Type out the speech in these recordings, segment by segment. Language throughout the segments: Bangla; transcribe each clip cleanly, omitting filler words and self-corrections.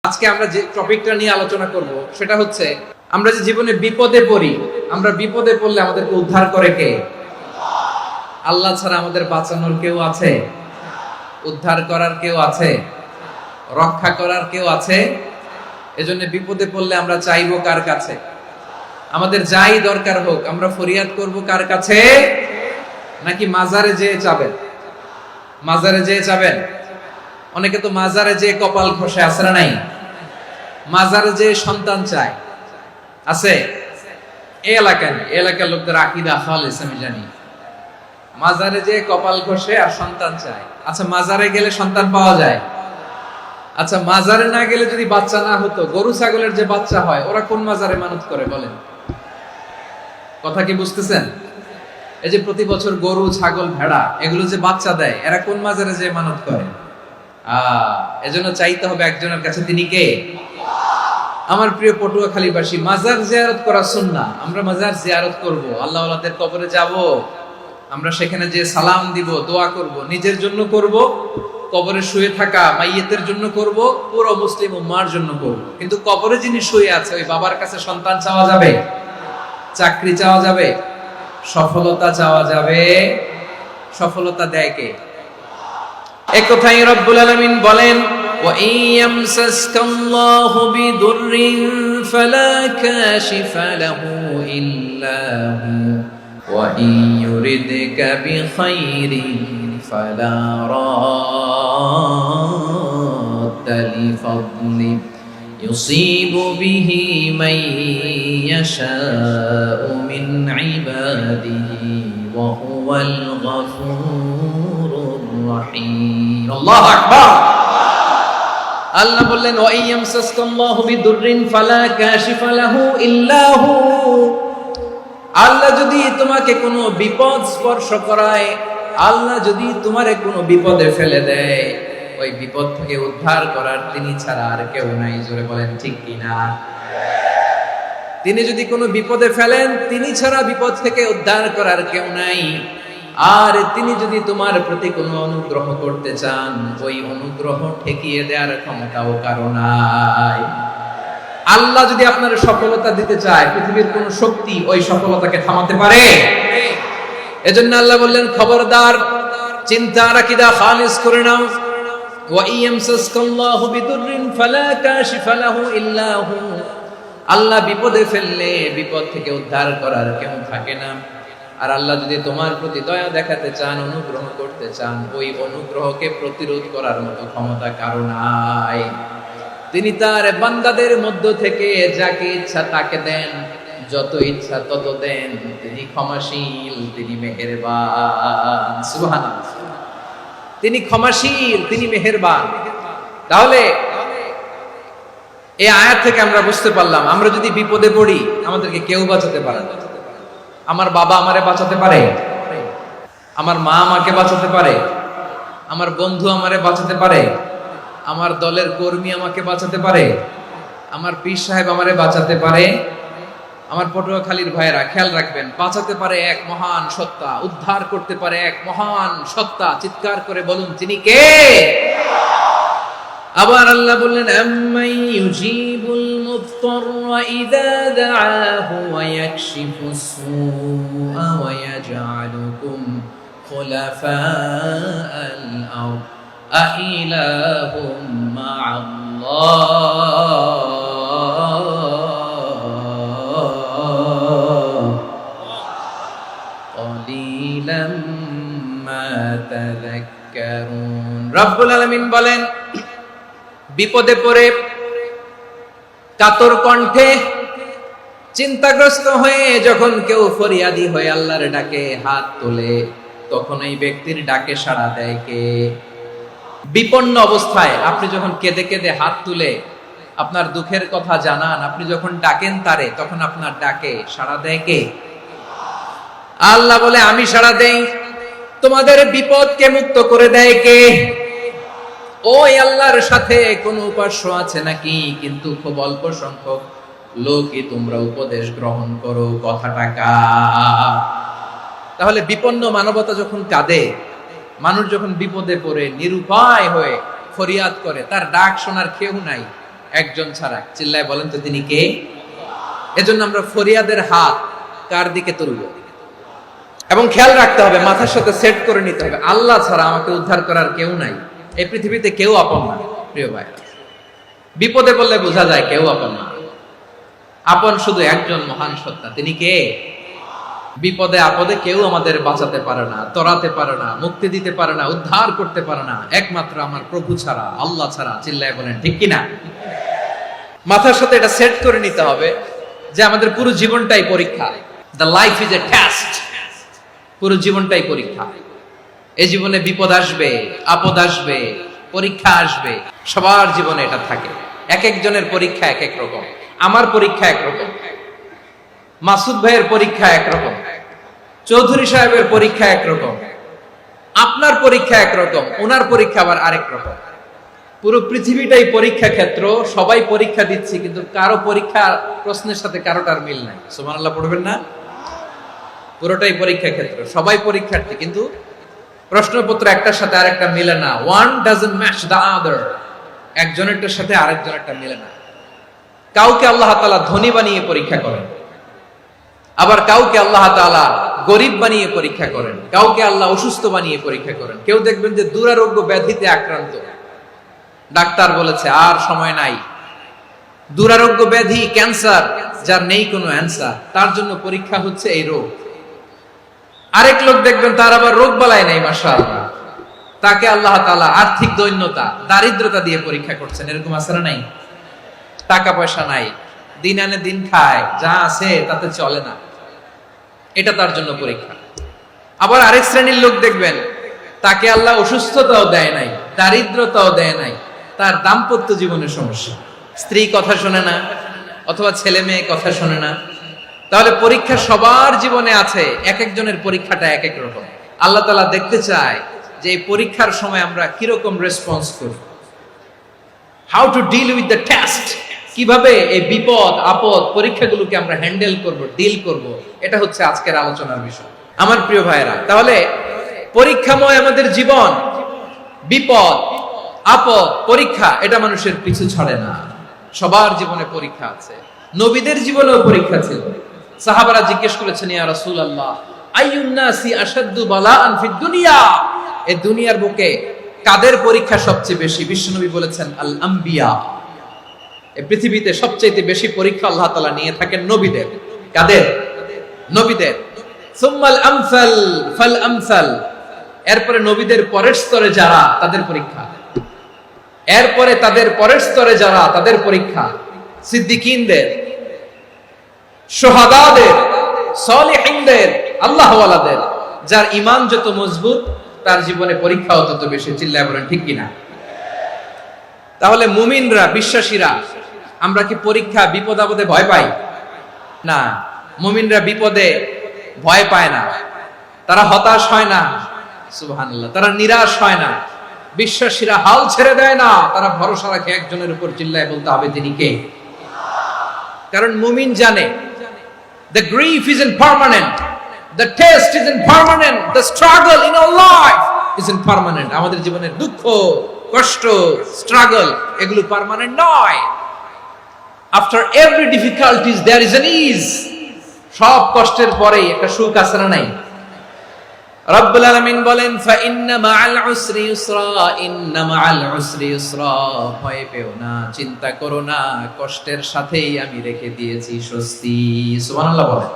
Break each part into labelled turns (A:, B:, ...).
A: আজকে আমরা যে টপিকটা নিয়ে আলোচনা করব সেটা হচ্ছে আমরা যে জীবনে বিপদে পড়ি, আমরা বিপদে পড়লে আমাদেরকে উদ্ধার করে কে? আল্লাহ ছাড়া আমাদের বাঁচানোর কেউ আছে? উদ্ধার করার কেউ আছে? রক্ষা করার কেউ আছে? এজন্য বিপদে পড়লে আমরা চাইবো কার কাছে? আমাদের যাই দরকার হোক আমরা ফরিয়াদ করব কার কাছে? নাকি মাজারে যেয়ে চাবেন? মাজারে যেয়ে চাবেন? অনেকে তো মাজারে যেয়ে কপাল ঘষে, আছে না নাই? মাজারে যে সন্তান চায়, আছে? এই এলাকার লোকদের আকীদা খালিস আমি জানি। মাজারে যে কপাল ঘষে আর সন্তান চায়। আচ্ছা, মাজারে গেলে সন্তান পাওয়া যায়? আচ্ছা, মাজারে না গেলে যদি বাচ্চা না হতো, গরু ছাগলের যে বাচ্চা হয় ওরা কোন মাজারে মানত করে বলেন? কথা কি বুঝতেছেন? এই যে প্রতি বছর গরু ছাগল ভেড়া এগুলো যে বাচ্চা দেয়, এরা কোন মাজারে যে মানত করে? এজন্য চাইতে হবে একজনের কাছে, তিনি কে? আমার প্রিয় পটুয়াখালীবাসী, মাজার জিয়ারত করা সুন্নাহ। আমরা মাজার জিয়ারত করব, আল্লাহ ওয়ালাদের কবরে যাব, আমরা সেখানে যে সালাম দিব, দোয়া করব, নিজের জন্য করব, কবরে শুয়ে থাকা মাইয়েতের জন্য করব, পুরো মুসলিম উম্মার জন্য করব। কিন্তু কবরে যিনি শুয়ে আছে ওই বাবার কাছে সন্তান চাওয়া যাবে? চাকরি চাওয়া যাবে? সফলতা চাওয়া যাবে? সফলতা দেয় কে? এক কথাই রব্বুল আলামিন বলেন, وَإِن يَمْسَسْكَ اللَّهُ بِضُرٍّ فَلَا كَاشِفَ لَهُ إِلَّا هُوَ وَإِن يُرِدْكَ بِخَيْرٍ فَلَا رَادَّ لِفَضْلِهِ يُصِيبُ بِهِ مَن يَشَاءُ مِنْ عِبَادِهِ وَهُوَ الْغَفُورُ الرَّحِيمُ। আল্লাহু আকবার। আল্লাহ বললেন, ওয়া ইয়ামসাসকাল্লাহু বিদুররিন ফালা কাশিফা লাহু ইল্লা হু। আল্লাহ যদি তোমাকে কোনো বিপদ স্পর্শ করায়, আল্লাহ যদি তোমারে কোনো বিপদে ফেলে দেয়, ওই বিপদ থেকে উদ্ধার করার তিনি ছাড়া আর কেউ নাই। জোরে বলেন ঠিক কিনা? তিনি যদি কোনো বিপদে ফেলেন, তিনি ছাড়া বিপদ থেকে উদ্ধার করার কেউ নাই। আর তিনি যদি তোমার প্রতি কোনো অনুগ্রহ করতে চান, ওই অনুগ্রহ ঠেকিয়ে দেওয়ার ক্ষমতাও কারো নাই। আল্লাহ যদি আপনার সফলতা দিতে চায়, পৃথিবীর কোন শক্তি ওই সফলতাকে থামাতে পারে? এজন্য আল্লাহ বললেন, খবরদার, চিন্তা আর আকীদা খালিস করে নাও। ওয়া ইয়ামসাসকাল্লাহু বিদুররিন ফালা কাশিফা লাহু ইল্লা হু। আল্লাহ বিপদে ফেললে বিপদ থেকে উদ্ধার করার কেউ থাকে না। আর আল্লাহ যদি তোমার প্রতি দয়া দেখাতে চান, অনুগ্রহ করতে চান, ওই অনুগ্রহকে প্রতিরোধ করার মতো ক্ষমতা কারো নাই। তিনি তার বান্দাদের মধ্য থেকে যাকে ইচ্ছা তাকে দেন, যত ইচ্ছা তত দেন। তিনি ক্ষমাশীল, তিনি মেহেরবান। সুবহানাল্লাহ। তিনি ক্ষমাশীল, তিনি মেহেরবান। তাহলে এই আয়াত থেকে আমরা বুঝতে পারলাম, আমরা যদি বিপদে পড়ি আমাদেরকে কেউ বাঁচাতে পারে না। আমার বাবা আমারে বাঁচাতে পারে, আমার মা আমাকে বাঁচাতে পারে, আমার বন্ধু আমারে বাঁচাতে পারে, আমার দলের কর্মী আমাকে বাঁচাতে পারে, আমার পীর সাহেব আমারে বাঁচাতে পারে। আমার পটুয়াখালীর ভাইয়েরা খেয়াল রাখবেন, বাঁচাতে পারে এক মহান সত্তা, উদ্ধার করতে পারে এক মহান সত্তা। চিৎকার করে বলুন, তিনি কে? আবার আল্লাহ বললেন, আম্মান ইউজিবুল মুফতাররা ইযা দাআহু ওয়া ইয়াকশিফুস সুআ ওয়া ইয়াজআলুকুম খুলাফাআল আরদ আইলাহুম মা'আল্লাহ ক্বালিলাম মা তাযাক্কারুন। রব্বুল আলামিন বলেন, বিপদে পড়ে কাতর কণ্ঠে চিন্তাগ্রস্ত হয়ে যখন কেউ ফরিয়াদি হয়ে আল্লাহর ডাকে হাত তোলে, তখন এই ব্যক্তির ডাকে সাড়া দেয় কে? বিপন্ন অবস্থায় আপনি যখন কেঁদে কেঁদে হাত তুলে আপনার দুঃখের কথা জানান, আপনি যখন ডাকেন তারে, তখন আপনার ডাকে সাড়া দেয় কে? আল্লাহ বলে, আমি সাড়া দেই। তোমাদের বিপদকে মুক্ত করে দেয় কে? ওই আল্লাহর সাথে কোন উপাস্য আছে নাকি? কিন্তু খুব অল্প সংখ্যক লোকই তোমরা উপদেশ গ্রহণ করো। কথাটা কার? তাহলে বিপন্ন মানবতা যখন কাঁদে, মানুষ যখন বিপদে পড়ে নিরুপায় হয়ে ফরিয়াদ করে, তার ডাক শোনার কেউ নাই, একজন ছাড়া। চিল্লায় বলেন তো তিনি কে? এজন্য আমরা ফরিয়াদের হাত কার দিকে তুলব? এবং খেয়াল রাখতে হবে, মাথার সাথে সেট করে নিতে হবে, আল্লাহ ছাড়া আমাকে উদ্ধার করার কেউ নাই। এই পৃথিবীতে কেউ আপন না প্রিয় ভাই। বিপদে বললে বোঝা যায় কেউ আপন না। আপন শুধু একজন মহান সত্তা, তিনি কে? বিপদে আপদে কেউ আমাদের বাঁচাতে পারে না, তরাতে পারে না, মুক্তি দিতে পারে না, উদ্ধার করতে পারে না, একমাত্র আমার প্রভু ছাড়া, আল্লাহ ছাড়া। চিল্লায় বলেন ঠিক কিনা? মাথার সাথে এটা সেট করে নিতে হবে যে আমাদের পুরো জীবনটাই পরীক্ষা। The life is a test. পুরো জীবনটাই পরীক্ষা। এই জীবনে বিপদ আসবে, আপদ আসবে, পরীক্ষা আসবে, সবার জীবনে এটা থাকে। এক একজনের পরীক্ষা এক এক রকম। আমার পরীক্ষা একরকম, মাসুদ ভাইয়ের পরীক্ষা একরকম, চৌধুরী সাহেবের পরীক্ষা একরকম, আপনার পরীক্ষা একরকম, ওনার পরীক্ষা আবার আরেক রকম। পুরো পৃথিবীটাই পরীক্ষা ক্ষেত্র, সবাই পরীক্ষা দিচ্ছি, কিন্তু কারো পরীক্ষা প্রশ্নের সাথে কারোটার মিল নাই। সুবহানাল্লাহ পড়বেন না? পুরোটাই পরীক্ষা ক্ষেত্র, সবাই পরীক্ষার্থী, কিন্তু প্রশ্নপত্র একটার সাথে আরেকটা মিলে না। One doesn't match the other. একজনেরটার সাথে আরেকজনেরটা মিলে না। কাউকে আল্লাহ তাআলা ধনী বানিয়ে পরীক্ষা করেন, আবার কাউকে আল্লাহ তাআলা গরিব বানিয়ে পরীক্ষা করেন, কাউকে আল্লাহ অসুস্থ বানিয়ে পরীক্ষা করেন। কেউ দেখবেন যে দুরারোগ্য ব্যাধিতে আক্রান্ত, ডাক্তার বলেছে আর সময় নাই, দুরারোগ্য ব্যাধি, ক্যান্সার, যার নেই কোনো অ্যান্সার, তার জন্য পরীক্ষা হচ্ছে এই রোগ। আরেক লোক দেখবেন তার আবার রোগ বালাই নাই, মাশাআল্লাহ, তাকে আল্লাহ তাআলা আর্থিক দৈন্যতা, দারিদ্রতা দিয়ে পরীক্ষা করছেন। এরকম আছে না নাই? টাকা পয়সা নাই, দিন আনে দিন খায়, যা আছে তাতে চলে না, এটা তার জন্য পরীক্ষা। আবার আরেক শ্রেণীর লোক দেখবেন তাকে আল্লাহ অসুস্থতাও দেয় নাই, দারিদ্রতাও দেয় নাই, তার দাম্পত্য জীবনের সমস্যা, স্ত্রী কথা শোনে না অথবা ছেলে মেয়ে কথা শোনে না। তাহলে পরীক্ষা সবার জীবনে আছে, এক একজনের পরীক্ষাটা এক এক রকম। আল্লাহ তাআলা দেখতে চায় যে এই পরীক্ষার সময় আমরা কিরকম রেসপন্স করি, how to deal with the test, কিভাবে এই বিপদ আপদ পরীক্ষাগুলোকে আমরা হ্যান্ডেল করব, ডিল করব, এটা হচ্ছে আজকের আলোচনার বিষয় আমার প্রিয় ভাইয়েরা। তাহলে পরীক্ষাময় আমাদের জীবন, বিপদ আপদ পরীক্ষা, এটা মানুষের পিছু ছাড়ে না, সবার জীবনে পরীক্ষা আছে। নবীদের জীবনেও পরীক্ষা ছিল। সাহাবারা জিজ্ঞেস করেছেন, ইয়া রাসূলুল্লাহ, আইয়ুন নাসি আশাদ্দু বালাআন ফিদ দুনিয়া, এই দুনিয়ার বুকে কাদের পরীক্ষা সবচেয়ে বেশি? বিশ্বনবী বলেছেন, আল আম্বিয়া। এই পৃথিবীতে সবচেয়ে বেশি পরীক্ষা আল্লাহ তাআলা নিয়ে থাকেন নবীদের। কাদের? নবীদের। সুম্মাল আমসাল ফাল আমসাল, এরপরে নবীদের পরের স্তরে যারা, তাদের পরীক্ষা। এরপরে তাদের পরের স্তরে যারা, তাদের পরীক্ষা। সিদ্দিকীনদের, শুহাদাদের, সালিহিনদের, আল্লাহওয়ালাদের, যার ঈমান যত মজবুত তার জীবনে পরীক্ষাও তত বেশি। চিল্লায় বলেন ঠিক কিনা? তাহলে মুমিনরা, বিশ্বাসীরা, আমরা কি পরীক্ষা বিপদ আপদে ভয় পাই? না, মুমিনরা বিপদে ভয় পায় না, তারা হতাশ হয় না, সুবহানাল্লাহ, তারা নিরাশ হয় না। বিশ্বাসীরা হাল ছেড়ে দেয় না, তারা ভরসা রাখে একজনের উপর। চিল্লায় বলতে হবে তিনি কে? কারণ মুমিন জানে the grief isn't permanent, the test isn't permanent, the struggle in our life isn't permanent. আমাদের জীবনের দুঃখ, কষ্ট, স্ট্রাগল, এগুলো পার্মানেন্ট নয়। After every difficulties there is an ease. সব কষ্টের পরেই একটা সুখ আছে না নাই? রব্বুল আলামিন বলেন, ফা ইন্না মাআল উসরি ইউসরা, ইন্না মাআল উসরি ইউসরা, ভয় পেও না, চিন্তা করো না, কষ্টের সাথেই আমি রেখে দিয়েছি স্বস্তি। সুবহানাল্লাহ বলেন।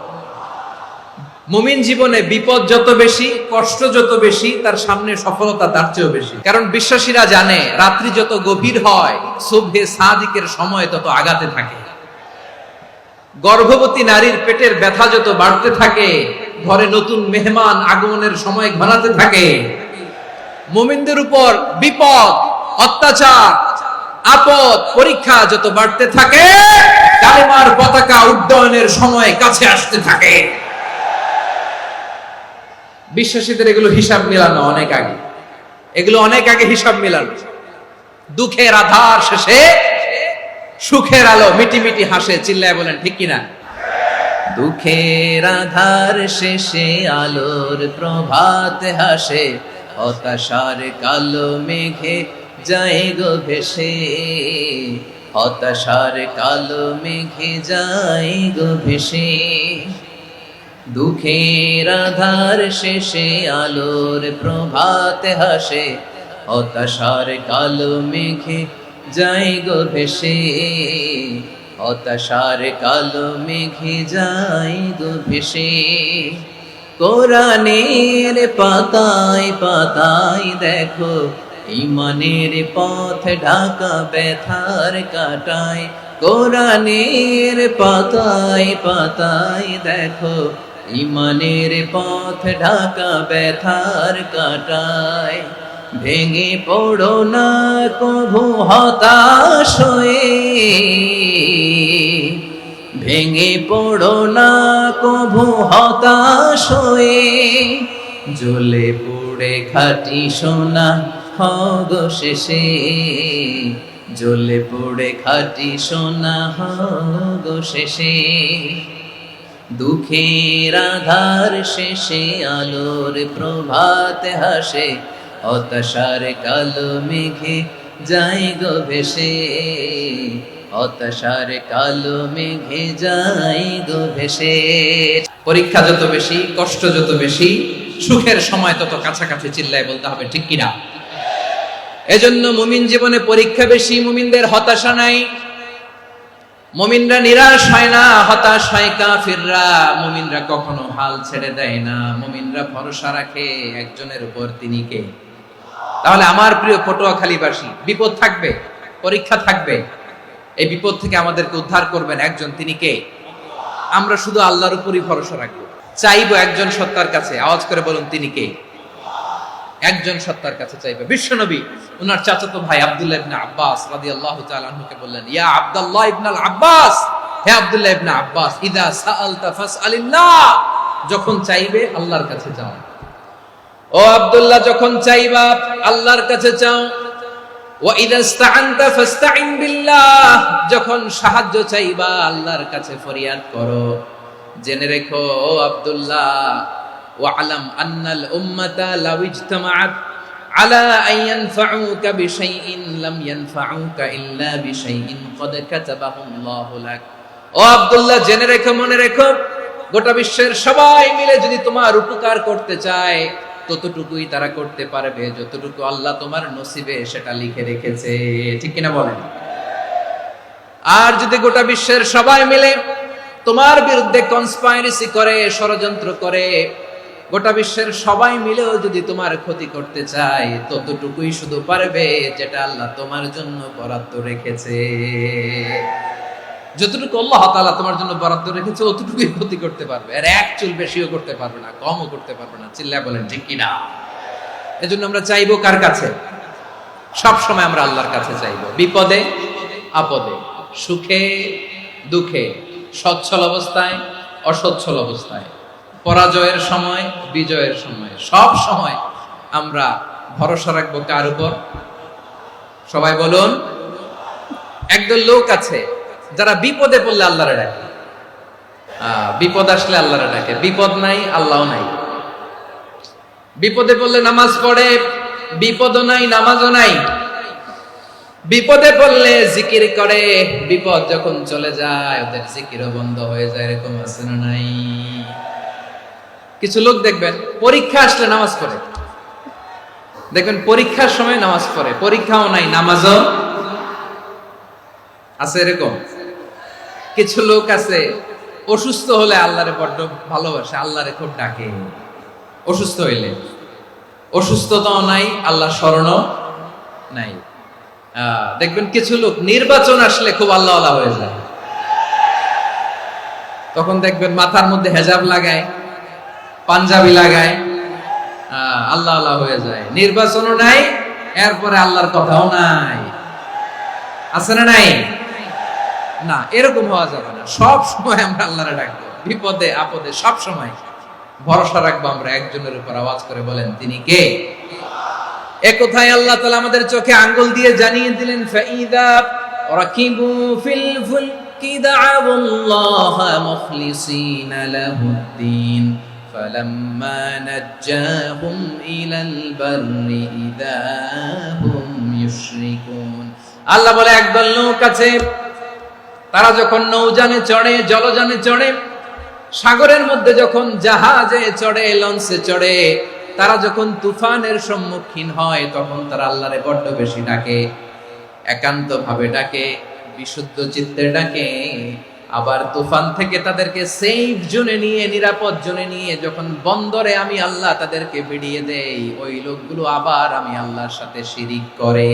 A: মুমিন জীবনে বিপদ যত বেশি, কষ্ট যত বেশি, তার সামনে সফলতা তার চেয়েও বেশি। কারণ বিশ্বাসীরা জানে রাত্রি যত গভীর হয়, সুবহে সাদিকের সময় তত আগাতে থাকে। গর্ভবতী নারীর পেটের ব্যথা যত বাড়তে থাকে, ঘরে নতুন মেহমান আগমনের সময় ঘনাতে থাকে। মুমিনদের উপর বিপদ, অত্যাচার, আপদ, পরীক্ষা যত বাড়তে থাকে, কালেমার পতাকা উড্ডয়নের সময় কাছে আসতে থাকে। বিশ্বাসীদের এগুলো হিসাব মিলানো অনেক আগে, এগুলো অনেক আগে হিসাব মিলানো। দুঃখের আধার শেষে সুখের আলো মিটি মিটি হাসে। চিল্লায় বলেন ঠিক কিনা? দুঃখের আধার শেষে আলোর প্রভাত হাসে, হতাশার কালো মেঘে যায় গো ভেসে,
B: হতাশার কালো মেঘে যায় গো ভেসে, দুঃখের আধার শেষে আলোর প্রভাত হাসে, হতাশার কালো মেঘে যায় গো ভেসে, হতাশার কালো মেঘে যায় গো ভেসে। কোরআনের পাতায় পাতায় দেখো ঈমানের পথ ঢাকা ব্যথার কাটায়, কোরআনের পাতায় পাতায় দেখো ঈমানের পথ ঢাকা ব্যথার কাটায়। ভেঙে পড়ো না কভু হতাশ হয়ে, ভেঙে পড়ো না কভু হতাশ হয়ে, জ্বলে পুড়ে খাঁটি সোনা হগ শেষে, জ্বলে পুড়ে খাঁটি সোনা হগ শেষে। দুঃখের আধার শেষে আলোর প্রভাত হাসে, হতাশার কালো মেঘে যায় গো ভেসে, হতাশার কালো মেঘে যায় গো ভেসে।
A: পরীক্ষা যত বেশি, কষ্ট যত বেশি, সুখের সময় তত কাছাকাছি, চিল্লায় বলতে হবে ঠিক কিনা? এজন্য মুমিন জীবনে পরীক্ষা বেশি, মুমিনদের হতাশা নাই। মুমিনরা নিরাশ হয় না, হতাশ হয় কাফিররা। মুমিনরা কখনো হাল ছেড়ে দেয় না, মুমিনরা ভরসা রাখে একজনের উপর, তিনি কে? তাহলে আমার প্রিয় পটুয়াখালীবাসী, বিপদ থাকবে, পরীক্ষা থাকবে, এই বিপদ থেকে আমাদেরকে উদ্ধার করবেন একজন, তিনি কে? আমরা শুধু আল্লাহর উপরই ভরসা রাখবো, চাইবো একজন সত্তার কাছে। আওয়াজ করে বলুন, তিনি কে? একজন সত্তার কাছে চাইবে। বিশ্বনবী ওনার চাচাতো ভাই আব্দুল্লাহ ইবনে আব্বাস রাদিয়াল্লাহু তাআলা আনহুকে বললেন, ইয়া আব্দুল্লাহ ইবনে আব্বাস, হে আব্দুল্লাহ ইবনে আব্বাস, ইদা সাআলতা ফাসআলিল্লাহ, যখন চাইবে আল্লাহর কাছে যাও। ও আব্দুল্লাহ, যখন চাইবা আল্লাহর কাছে চাও। ওয়া ইদা ইসতাআনতা ফাসতাইন বিল্লাহ, যখন সাহায্য চাইবা আল্লাহর কাছে ফরিয়াদ করো। জেনে রেখো ও আব্দুল্লাহ, ওয়া'লাম আন্নাল উম্মাতা লাউ ইজতামাআত আলা আন ইয়ানফাউকা বিশাইইন লাম ইয়ানফাউকা ইল্লা বিশাইইন ক্বাদ কাতাবাহু আল্লাহু লাক। ও আব্দুল্লাহ, জেনে রেখো, মনে রেখো, গোটা বিশ্বের সবাই মিলে যদি তোমার উপকার করতে চায়, ততটুকুই তারা করতে পারবে যতটুকু আল্লাহ তোমার নসিবে সেটা লিখে রেখেছে। ঠিক কিনা বলেন? আর যদি গোটা বিশ্বের সবাই মিলে তোমার বিরুদ্ধে কনস্পাইরেসি করে, ষড়যন্ত্র করে, গোটা বিশ্বের সবাই মিলেও যদি তোমার ক্ষতি করতে চায়, ততটুকুই শুধু পারবে যেটা আল্লাহ তোমার জন্য বরাদ্দ রেখেছে। যতটুকু আল্লাহ তাআলা তোমার জন্য বরাদ্দ রেখেছে অতটুকুই ক্ষতি করতে পারবে, আর এক চুল বেশিও করতে পারবে না, কমও করতে পারবে না। চিল্লায় বলেন ঠিক কিনা? এজন্য আমরা চাইবো কার কাছে? সব সময় আমরা আল্লাহর কাছে চাইবো, বিপদে আপদে, সুখে দুঃখে, সচ্ছল অবস্থায় অসচ্ছল অবস্থায়, পরাজয়ের সময় বিজয়ের সময়, সব সময় আমরা ভরসা রাখবো কার উপর? সবাই বলুন। একদল লোক আছে যারা বিপদে পড়লে আল্লাহরে ডাকে, বিপদ আসলে আল্লাহরে ডাকে, বিপদ নাই আল্লাহও নাই। বিপদে পড়লে নামাজ পড়ে, বিপদও নাই নামাজও নাই। বিপদে পড়লে জিকির করে, বিপদ যখন চলে যায় ওদের জিকিরও বন্ধ হয়ে যায়। এরকম আছে না নাই? কিছু লোক দেখবেন পরীক্ষা আসলে নামাজ পড়ে, দেখবেন পরীক্ষার সময় নামাজ পড়ে, পরীক্ষাও নাই নামাজও আছে। এরকম কিছু লোক আছে অসুস্থ হলে আল্লাহরে বড্ড ভালোবাসে, আল্লাহরে খুব ডাকে। অসুস্থ হইলে অসুস্থতাও নাই, আল্লাহ স্মরণও নাই। দেখবেন কিছু লোক নির্বাচন আসলে খুব আল্লাহওয়ালা হয়ে যায়, তখন দেখবেন মাথার মধ্যে হেজাব লাগায়, পাঞ্জাবি লাগায়, আল্লাহওয়ালা হয়ে যায়। নির্বাচনও নাই, এরপরে আল্লাহর কথাও নাই। আছে না নাই? না, এরকম হওয়া যাবে না। সব সময় আমরা আল্লাহরে ডাকবো, বিপদে আপদে সব সময় ভরসা রাখবো আমরা একজনের উপর। আওয়াজ করে বলেন, তিনি কে? এ কথায় আল্লাহ তাআলা আমাদের চোখে আঙ্গুল দিয়ে জানিয়ে দিলেন, ফাইদা রাকিবু ফিল ফুলকি দা'আউল্লাহা মুখলিসিনা লাহুদ্দিন ফালাম্মা নাজ্জাহুম ইলাল বাররি ইযা হুম ইউশরিকুন। আল্লাহ বলে একদল লোক আছে, তারা যখন নৌযানে চড়ে, জলযানে চড়ে, সাগরের মধ্যে যখন জাহাজে চড়ে, লঞ্চে চড়ে, তারা যখন তুফানের সম্মুখীন হয় তখন তারা আল্লাহরে বড্ড বেশি ডাকে, একান্ত ভাবে ডাকে, বিশুদ্ধ চিত্তে ডাকে। আবার তুফান থেকে তাদেরকে সেফ জোনে নিয়ে, নিরাপদ জোনে নিয়ে যখন বন্দরে আমি আল্লাহ তাদেরকে বেরিয়ে দেই, ওই লোকগুলো আবার আমি আল্লাহর সাথে শিরিক করে।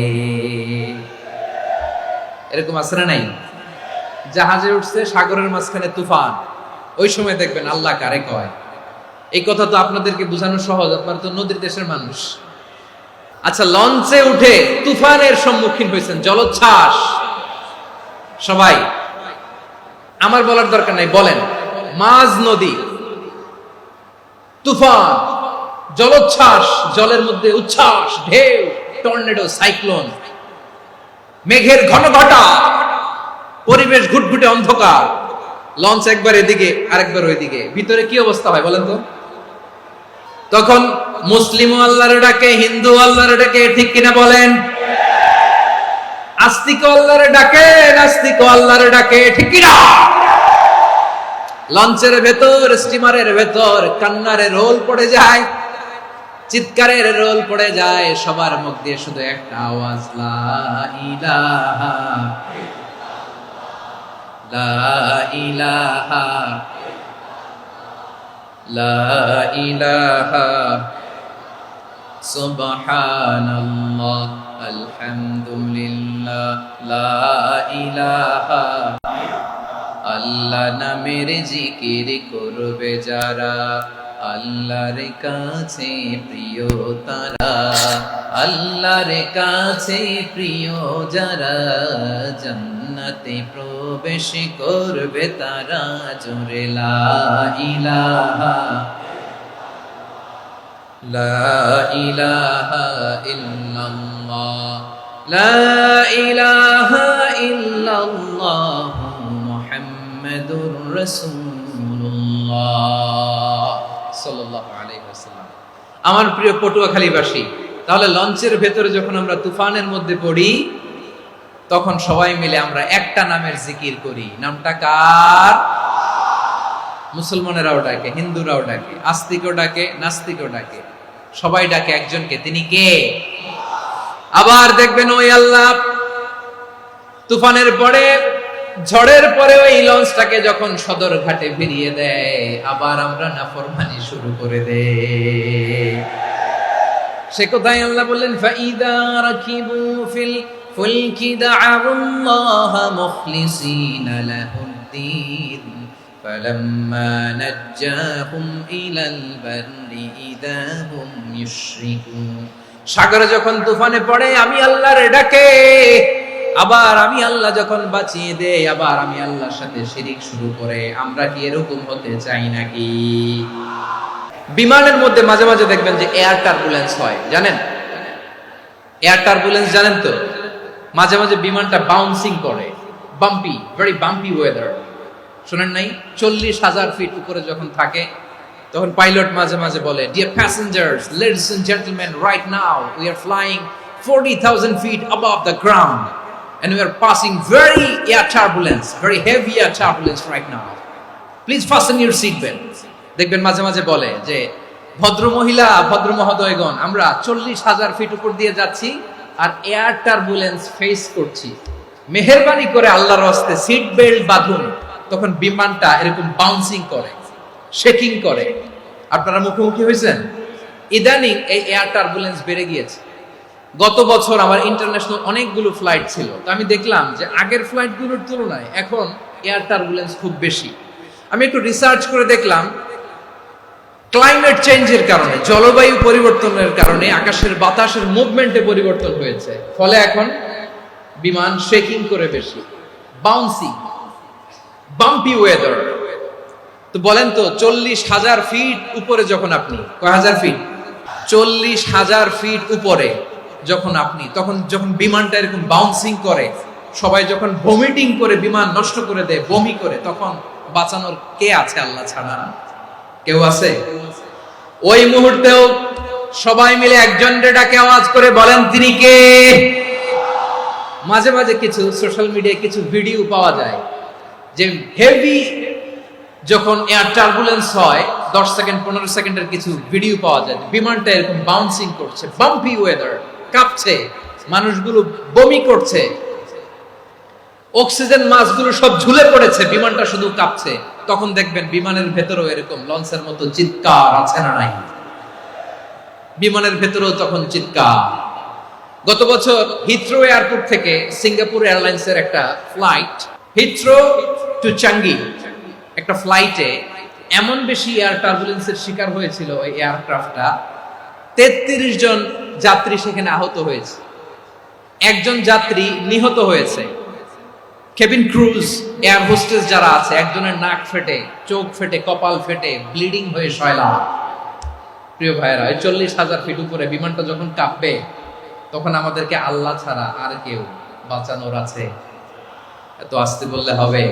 A: এরকম আছে না নাই? জাহাজে উঠছে, সাগরের মাঝখানে তুফান, ওই সময় দেখবেন আল্লাহ কারে কয়। এই কথা তো আপনাদেরকে বোঝানো সহজ, আপনারা তো নদীর দেশের মানুষ। আচ্ছা, লঞ্চে উঠে তুফানের সম্মুখীন হয়েছেন, জলোচ্ছ্বাস, সবাই, আমার বলার দরকার নাই, বলেন, মাঝ নদী, তুফান, জলোচ্ছ্বাস, জলের মধ্যে উচ্ছ্বাস, ঢেউ, টর্নেডো, সাইক্লোন, মেঘের ঘনঘটা, পরিবেশ ঘুটঘুটে অন্ধকার, লঞ্চ একবার এদিকে আরেকবার ওইদিকে, ভিতরে কি অবস্থা হয় বলেন তো? তখন মুসলিম আল্লাহর ডাকে, হিন্দু আল্লাহর ডাকে, ঠিক কিনা বলেন? আস্তিক আল্লাহর ডাকে, নাস্তিক আল্লাহর ডাকে, ঠিক কিনা? লঞ্চের ভেতর, স্টিমারের ভেতর কান্নারে রোল পড়ে যায়, চিৎকারের রোল পড়ে যায়, সবার মুখ দিয়ে শুধু একটা আওয়াজ, লা ইলাহা লা ইলাহা লা ইলাহা সুবহানাল্লাহ আলহামদুলিল্লাহ লা ইলাহা। আল্লাহ নামের জিকির করবে যারা, আল্লাহর কাছে প্রিয় তারা, আল্লাহর কাছে প্রিয় যারা, জান্নাতে প্রবেশ করবে তারা, জোরে লা ইলাহা লা ইলাহা ইল্লাল্লাহ লা ইলাহা ইল্লাল্লাহ মুহাম্মাদুর রাসূলুল্লাহ সাল্লাল্লাহু আলাইহি ওয়াসাল্লাম। আমার প্রিয় পটুয়াখালীবাসী, তাহলে লঞ্চের ভেতরে যখন আমরা তুফানের মধ্যে পড়ি, তখন সবাই মিলে আমরা একটা নামের জিকির করি। নামটা কার? মুসলমানেরাও ডাকে, হিন্দুরাও ডাকে, আস্তিকও ডাকে, নাস্তিকও ডাকে, সবাই ডাকে একজনকে, তিনি কে? আবার দেখবেন ওই আল্লাহ তুফানের পরে, ঝড়ের পরে ওই লঞ্চটাকে যখন সদর ঘাটে ফিরিয়ে দেয়, আবার আমরা নাফরমানি শুরু করে দেই। সে কোথায় আল্লাহ বললেন, ফাইদা রাকিবু ফিল ফুলকি দা'আল্লাহ মুখলিসিনা লাহুদ্দিন ফালাম্মা নাজ্জাহুম ইলাল বাররি ইযা হুম ইউশরিকুন। সাগরে যখন তুফানে পড়ে আমি আল্লাহর ডাকে, আবার আমি আল্লাহ যখন বাঁচিয়ে দেই, আবার আমি আল্লাহর সাথে শিরিক শুরু করে। আমরা কি এরকম হতে চাই নাকি? বিমানের মধ্যে মাঝে মাঝে দেখবেন যে এয়ার টার্বুলেন্স হয়, জানেন? এয়ার টার্বুলেন্স জানেন তো? মাঝে মাঝে বিমানটা বাউন্সিং করে, বাম্পি, ভেরি বাম্পি ওয়েদার। শুনেন নাই? 40,000 ফিট উপরে যখন থাকে, তখন পাইলট মাঝে মাঝে বলে, dear passengers, ladies and gentleman, right now we are flying 40,000 feet above the ground and we are passing very air turbulence, very heavy air turbulence right now. Please fasten your seat belts. দেখবেন মাঝে মাঝে বলে যে, ভদ্র মহিলা, ভদ্র মহোদয়গণ, আমরা 40,000 ফিট উপর দিয়ে যাচ্ছি আর এয়ার টার্বুলেন্স ফেস করছি, মেহেরবানি করে আল্লাহর রাস্তে সিট বেল্ট বাঁধুন। তখন বিমানটা এরকম বাউন্সিং করে, শেকিং করে। আপনারা মুখোমুখি হয়েছেন? ইদানিং এই এয়ার টার্বুলেন্স বেড়ে গিয়েছে। গত বছর আমার ইন্টারন্যাশনাল অনেকগুলো ফ্লাইট ছিল, তো আমি দেখলাম যে আগের ফ্লাইটগুলোর তুলনায় এখন এয়ার টার্বুলেন্স খুব বেশি। আমি একটু রিসার্চ করে দেখলাম, ক্লাইমেট চেঞ্জের কারণে, জলবায়ু পরিবর্তনের কারণে আকাশের বাতাসের মুভমেন্টে পরিবর্তন হয়েছে, ফলে এখন বিমান শেকিং করে বেশি, বাউন্সিং, বাম্পি ওয়েদার। তো বলেন তো, 40,000 ফিট উপরে যখন আপনি, কয় হাজার ফিট? 40,000 ফিট উপরে যখন আপনি, তখন যখন বিমানটা এরকম বাউন্সিং করে, সবাই যখন ভমিটিং করে বিমান নষ্ট করে দেয়, বমি করে, তখন বাঁচানোর কে আছে আল্লাহ ছাড়া? কেউ আছে? ওই মুহূর্তেও সবাই মিলে একজনের ডাকে আওয়াজ করে বলেন, তিনি কে? মাঝে মাঝে কিছু সোশ্যাল মিডিয়ায় কিছু ভিডিও পাওয়া যায় যে হেভি যখন এয়ার টার্বুলেন্স হয় 10 সেকেন্ড 15 সেকেন্ডের কিছু ভিডিও পাওয়া যায় বিমানটা এরকম বাউন্সিং করছে, বাম্পি ওয়েদার, কাঁপছে, মানুষগুলো বমি করছে, অক্সিজেন মাস্কগুলো সব ঝুলে পড়েছে, বিমানটা শুধু কাঁপছে। তখন দেখবেন বিমানের ভেতরেও এরকম লঞ্চের মতো চিৎকার আছে না নাই? বিমানের ভেতরেও তখন চিৎকার। গত বছর হিথ্রো এয়ারপোর্ট থেকে সিঙ্গাপুর এয়ারলাইন্সের একটা ফ্লাইট, হিথ্রো টু চাঙ্গি, একটা ফ্লাইটে এমন বেশি এয়ার টার্বুলেন্সের শিকার হয়েছিল ওই এয়ারক্রাফটটা, 33 জন যাত্রী সেখানে আহত হয়েছে, একজন যাত্রী নিহত হয়েছে। কেবিন ক্রুজ, এয়ার হোস্টেস যারা আছে, একজনের নাক ফেটে, চোখ ফেটে, কপাল ফেটে, ব্লিডিং হয়ে শয়লা। প্রিয় ভাইয়েরা, 40,000 ফিট উপরে বিমানটা যখন কাঁপবে তখন আমাদেরকে আল্লাহ ছাড়া আর কেউ বাঁচানোর আছে? এত আস্তে বললে হবে?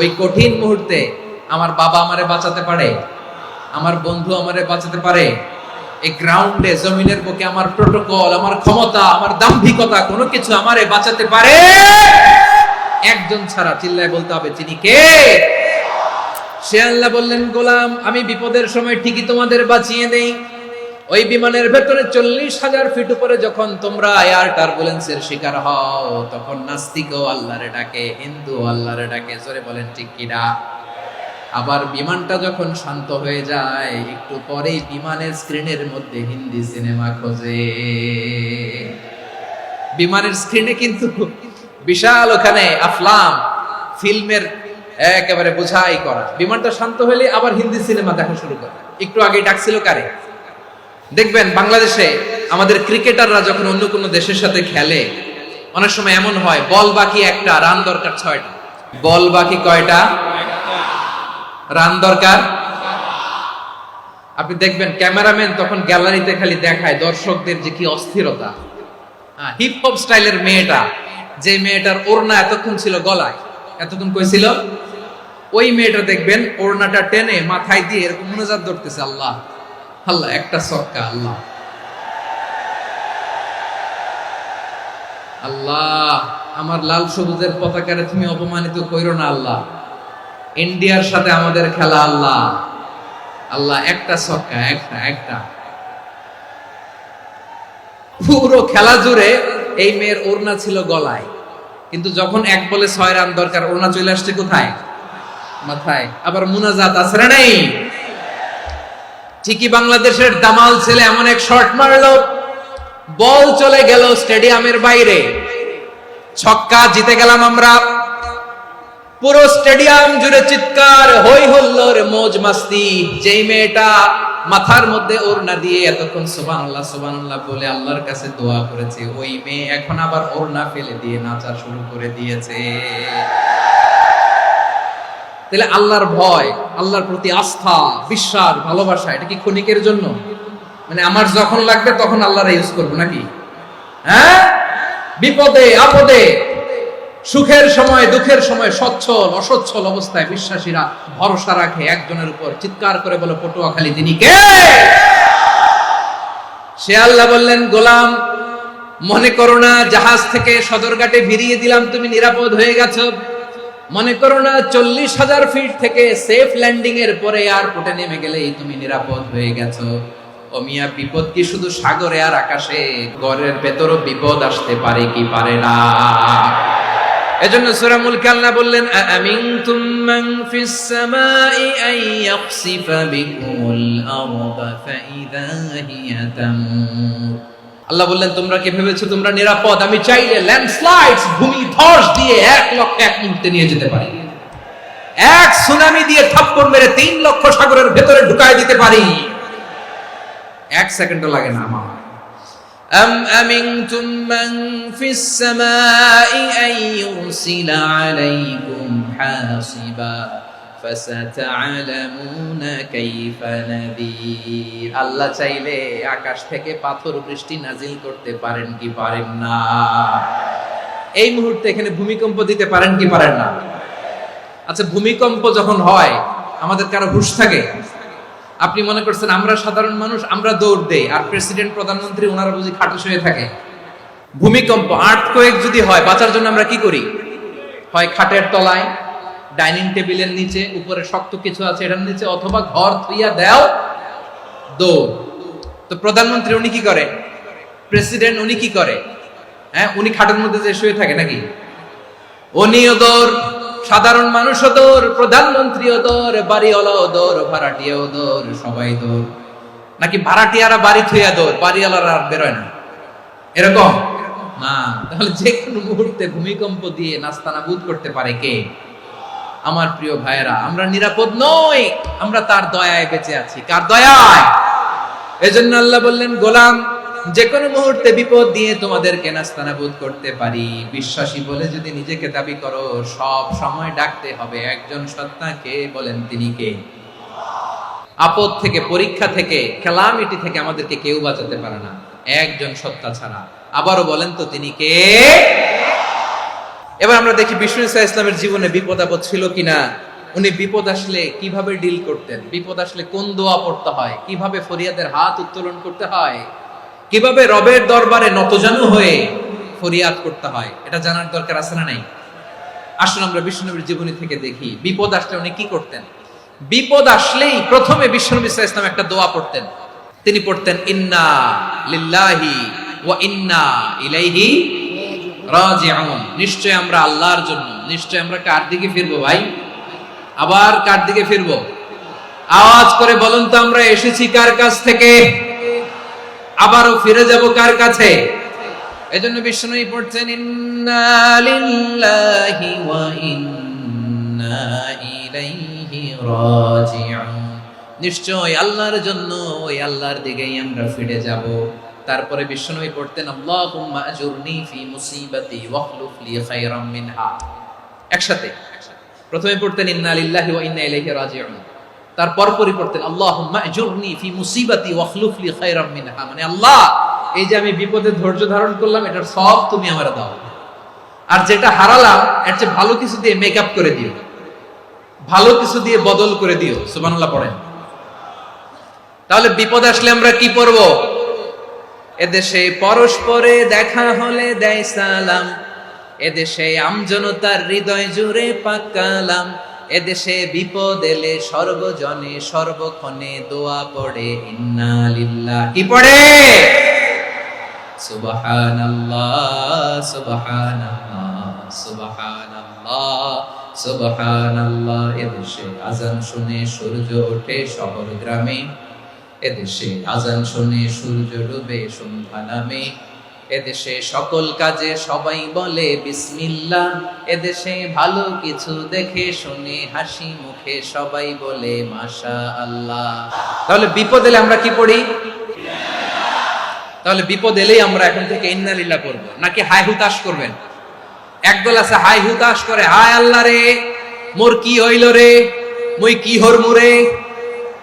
A: ওই কঠিন মুহূর্তে আমার বাবা আমারে বাঁচাতে পারে, আমার বন্ধু আমারে বাঁচাতে পারে। এই গ্রাউন্ডে, জমিনের বুকে আমার প্রোটোকল, আমার ক্ষমতা, আমার দাম্ভিকতা কোনো কিছু আমারে বাঁচাতে পারে? একজন ছাড়া। চিল্লায় বলতে হবে, তিনি কে? সে আল্লাহ বললেন, গোলাম আমি বিপদের সময় ঠিকই তোমাদের বাঁচিয়ে দেই। ওই বিমানের ভেতরে 40,000 ফিট উপরে যখন তোমরা এয়ার টার্বুলেন্সের শিকার হও, তখন নাস্তিকও আল্লাহরে ডাকে, হিন্দু আল্লাহরে ডাকে। জোরে বলেন ঠিক কিনা? আবার বিমানটা যখন শান্ত হয়ে যায়, একটু পরেই বিমানের স্ক্রিনের মধ্যে হিন্দি সিনেমা খোঁজে। বিমানের স্ক্রিনে কিন্তু বিশাল ওখানে আফলাম, ফিল্মের একেবারে বোঝাই করা। বিমানটা শান্ত হলে আবার হিন্দি সিনেমা দেখা শুরু করে। একটু আগে ডাকছিল কারে? দেখবেন বাংলাদেশে আমাদের ক্রিকেটাররা যখন অন্য কোনো দেশের সাথে খেলে, অনেক সময় এমন হয় বল বাকি একটা, রান দরকার 6টা। বল বাকি কয়টা? রান দরকার। আপনি দেখবেন ক্যামেরাম্যান তখন গ্যালারিতে খালি দেখায় দর্শকদের যে কি অস্থিরতা। হিপ হপ স্টাইলের মেয়েটা, যে মেয়েটার ওড়না এতক্ষণ ছিল গলায়, এতক্ষণ কই ছিল, ওই মেয়েটা দেখবেন ওড়নাটা টেনে মাথায় দিয়ে এরকম মুনাজাত ধরতেছে, আল্লাহ আল্লাহ, একটা সক্কা, আল্লাহ আল্লাহ, আমার লাল সবুজের পতাকারে তুমি অপমানিত কইরো না আল্লাহ, ইন্ডিয়ার সাথে আমাদের খেলা আল্লাহ আল্লাহ, একটা সক্কা, একটা একটা। পুরো খেলা জুড়ে এই মেয়ের ওড়না ছিল গলায়, কিন্তু যখন 1 বলে 6 রান দরকার, ওড়না চলে আসছে কোথায়? মাথায়। আবার মুনাজাত আছে না নাই? ঠিকই বাংলাদেশের দামাল ছেলে এমন এক শট মারলো, বল চলে গেল স্টেডিয়ামের বাইরে, ছক্কা, জিতে গেলাম আমরা। পুরো স্টেডিয়াম জুড়ে চিৎকার, হই হুল্লোড়, মौज মাস্তি। যেই মেয়েটা মাথার মধ্যে ওড়না দিয়ে এতক্ষণ সুবহানাল্লাহ সুবহানাল্লাহ বলে আল্লাহর কাছে দোয়া করেছে, ওই মেয়ে এখন আবার ওড়না ফেলে দিয়ে নাচা শুরু করে দিয়েছে। তাহলে আল্লাহর ভয়, আল্লাহর প্রতি আস্থা, বিশ্বাস, ভালোবাসা, এটা কি ক্ষণিকের জন্য? মানে আমার যখন লাগবে তখন আল্লাহর ইউজ করবো নাকি? হ্যাঁ, বিপদে আপদে, সুখের সময় দুঃখের সময়, সচ্ছল অসচ্ছল অবস্থায় বিশ্বাসীরা ভরসা রাখে একজনের উপর। চিৎকার করে বলো, পটুয়াখালী তিনি কে? সে আল্লাহ বললেন, গোলাম মনে করো না জাহাজ থেকে সদরঘাটে ভিড়িয়ে দিলাম, তুমি নিরাপদ হয়ে গেছো। মনে করো না 40,000 ফিট থেকে সেফ ল্যান্ডিং এর পরে এয়ারপোর্টে নেমে গেলেই তুমি নিরাপদ হয়ে গেছো। ও মিয়া, বিপদ কি শুধু সাগরে আর আকাশে? ঘরের ভেতরও বিপদ আসতে পারে কি পারে না? এজন্য সূরা মুলক আল্লাহ বললেন, আমিনতুম মান ফিস সামাই আন ইয়াখসিফা বিকুমুল আরদা ফাইযা হিয়া তামুর। আল্লাহ বললেন, তোমরা কি ভেবেছো তোমরা নিরাপদ? আমি চাইলে ল্যান্ডস্লাইডস, ভূমি ধস দিয়ে 1 লক্ষ 1 মুহূর্তে নিয়ে যেতে পারি। এক সুনামি দিয়ে থাপ্পড় মেরে 3 লক্ষ সাগরের ভেতরে ঢুকায় দিতে পারি। 1 সেকেন্ডও লাগে না আমার। أم أمنتم من في السماء أن يرسل عليكم حاصبا فستعلمون كيف نذير। আল্লাহ চাইলে আকাশ থেকে পাথর বৃষ্টি নাজিল করতে পারেন কি পারেন না? এই মুহূর্তে এখানে ভূমিকম্প দিতে পারেন কি পারেন না? আচ্ছা, ভূমিকম্প যখন হয় আমাদের কারো হুঁশ থাকে? আপনি মনে করছেন আমরা সাধারণ মানুষ, আমরা দৌড় দেই, আর প্রেসিডেন্ট প্রধানমন্ত্রী ওনারা বুঝি খাটে শুয়ে থাকে? ভূমিকম্প, আর্থকোয়েক যদি হয়, বাঁচার জন্য আমরা কি করি? হয় খাটের তলায়, ডাইনিং টেবিলের নিচে, উপরে শক্ত কিছু আছে এটার নিচে, অথবা ঘর থুইয়া দেও দৌড়। তো প্রধানমন্ত্রী উনি কি করে? প্রেসিডেন্ট উনি কি করে? হ্যাঁ, উনি খাটের মধ্যে যে শুয়ে থাকে নাকি? উনিও দৌড়, সাধারণ মানুষও দৌড়, প্রধানমন্ত্রীও দৌড়, বাড়িওয়ালাও দৌড়, ভাড়াটিয়াও দৌড়, সবাই দৌড়। নাকি ভাড়াটিয়ারা বাড়ি থুইয়া দৌড়, বাড়িওয়ালারা আর বেরোয় না? এরকম না। তাহলে যে কোনো মুহূর্তে ভূমিকম্প দিয়ে নাস্তানাবুদ করতে পারে কে? আমার প্রিয় ভাইয়েরা, আমরা নিরাপদ নই, আমরা তার দয়ায় বেঁচে আছি। কার দয়ায়? এজন্য আল্লাহ বললেন, গোলাম, যে কোনো মুহূর্তে বিপদ দিয়ে তোমাদেরকে নাস্তানাবুদ করতে পারি। বিশ্বাসী বলে যদি নিজেকে দাবি করো, সব সময় ডাকতে হবে একজন সত্তাকে। বলেন তিনি কে? আপদ থেকে, পরীক্ষা থেকে, ক্যালামিটি থেকে আমাদেরকে কেউ বাঁচাতে পারে না একজন সত্তা ছাড়া। আবারও বলেন তো তিনি কে? এবার আমরা দেখি বিষ্ণু ইসা ইসলামের জীবনে বিপদ আপদ ছিল কিনা। উনি বিপদ আসলে কিভাবে ডিল করতেন, বিপদ আসলে কোন দোয়া পড়তে হয়, কিভাবে ফরিয়াদের হাত উত্তোলন করতে হয়, কিভাবে রবের দরবারে নতজানু হয়ে ফরিয়াদ করতে হয়, এটা জানার দরকার আছে না নাই? আসুন আমরা বিষ্ণুনবীর জীবনী থেকে দেখি বিপদ আসলে উনি কি করতেন। বিপদ আসলেই প্রথমে বিষ্ণু ইসা ইসলাম একটা দোয়া পড়তেন। তিনি পড়তেন, ইন্না লিল্লাহি ওয়া ইন্না ইলাইহি রাজিউন। নিশ্চয় আমরা আল্লাহর জন্য, নিশ্চয় আমরা কার দিকে ফিরবো ভাই? আবার কার দিকে ফিরবো? আওয়াজ করে বলুন তো, আমরা এসেছি কার কাছ থেকে, আবারও ফিরে যাব কার কাছে? এজন্য বিষ্ণুই পড়ছেন, ইন্না লিল্লাহি ওয়া ইন্না ইলাইহি রাজিউন। নিশ্চয় আল্লাহর জন্য, ওই আল্লাহর দিকেই আমরা ফিরে যাব। তারপরে বিষ্ণুই পড়তেন, আল্লাহুম্মা আজুরনি ফি মুসিবাতি ওয়াখলুফ লি খায়রাম মিনহা। একসাথে প্রথমে পড়তেন ইন্না লিল্লাহি ওয়া ইন্না ইলাইহি রাজিউন, তারপর পরে পড়তেন আল্লাহুম্মা আজুরনি ফি মুসিবাতি ওয়াখলুফ লি খায়রাম মিনহা। মানে আল্লাহ, এই যে আমি বিপদে ধৈর্য ধারণ করলাম, এটার সব তুমি আমারে দাও, আর যেটা হারালাম এর চেয়ে ভালো কিছু দিয়ে মেকআপ করে দিও, ভালো কিছু দিয়ে বদল করে দিও। সুবহানাল্লাহ পড়েন। তাহলে বিপদ আসলে আমরা কি পড়ব? এদেশে পরস্পরে দেখা হলে দেয় সালাম, এদেশে আমজনতার হৃদয় জুড়ে পাক কালাম, এদেশে বিপদ এলে সর্বজনে সর্বক্ষণে দোয়া পড়ে ইন্না লিল্লাহ। কি পড়ে? সুবহানাল্লাহ সুবহানাল্লাহ সুবহানাল্লাহ সুবহানাল্লাহ। এদেশে আজান শুনে সূর্য ওঠে শহর গ্রামে, এদেশে আজান শুনে সূর্য ডুবে সন্ধ্যা নামে, এদেশে সকল কাজে সবাই বলে বিসমিল্লাহ, এদেশে ভালো কিছু দেখে শুনে হাসি মুখে সবাই বলে মাশাআল্লাহ। তাহলে বিপদ এলে আমরা কি পড়ি? তাহলে বিপদ এলেই আমরা এখন থেকে ইন্না লিল্লাহ পড়ব, নাকি হাই হুতাশ করবেন? একদল আছে হাই হুতাশ করে, হায় আল্লাহ রে, মোর কি হইল রে, মই কি হরমু রে,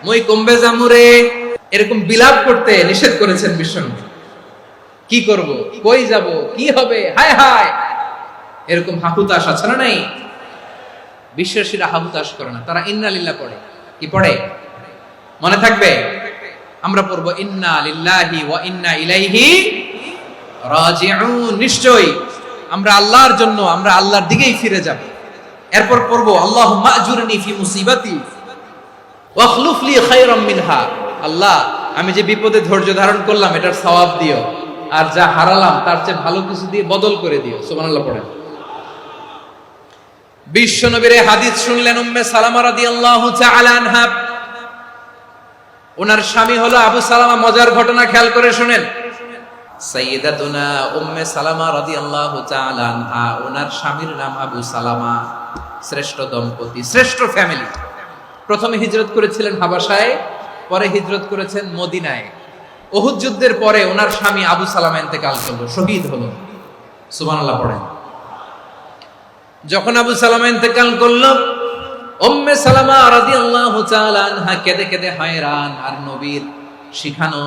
A: মই কমবে জামু রে, এরকম বিলাপ করতে নিষেধ করেছেন বিশ্বনবী। কি করব, কই যাব, কি হবে, হায় হায়, এরকম হাহুতাশ আছে না নাই? বিশ্বাসীরা হাহুতাশ করে না, তারা ইন্না লিল্লাহ পড়ে। কি পড়ে মনে থাকবে? আমরা পড়বো ইন্না লিল্লাহি ওয়া ইন্না ইলাইহি রাজিউন। নিশ্চয়ই আমরা আল্লাহর জন্য, আমরা আল্লাহর দিকেই ফিরে যাব। এরপর পড়বো আল্লাহুম্মা আজুরনি ফি মুসিবাতি ওয়াখলুফ লি খায়রাম মিনহা। আল্লাহ, আমি যে বিপদে ধৈর্য ধারণ করলাম এটার সওয়াব দিও, আর যা হারালাম তার চেয়ে ভালো কিছু দিয়ে বদল করে দিও। সুবহানাল্লাহ পড়েন। বিশ্ব নবীর হাদিস শুনলেন উম্মে সালামা রাদিয়াল্লাহু তাআলা আনহা। ওনার স্বামী হলো আবু সালামা। মজার ঘটনা খেয়াল করে শুনেন। সাইয়্যিদাতুনা উম্মে সালামা রাদিয়াল্লাহু তাআলা আনহা, ওনার স্বামীর নাম আবু সালামা। শ্রেষ্ঠ দম্পতি, শ্রেষ্ঠ ফ্যামিলি। প্রথমে হিজরত করেছিলেন হাবাসায়, পরে হিজরত করেছেন মদিনায়। উহুদ যুদ্ধের পরে ওনার স্বামী আবু সালামা ইন্তেকাল করলো, শহীদ হলো। সুবহানাল্লাহ পড়েন। যখন আবু সালামা ইন্তেকাল করলো, উম্মে সালামা রাদিয়াল্লাহু তাআলা আনহা কেঁদে কেঁদে হয়রান। আর নবীর শিখানো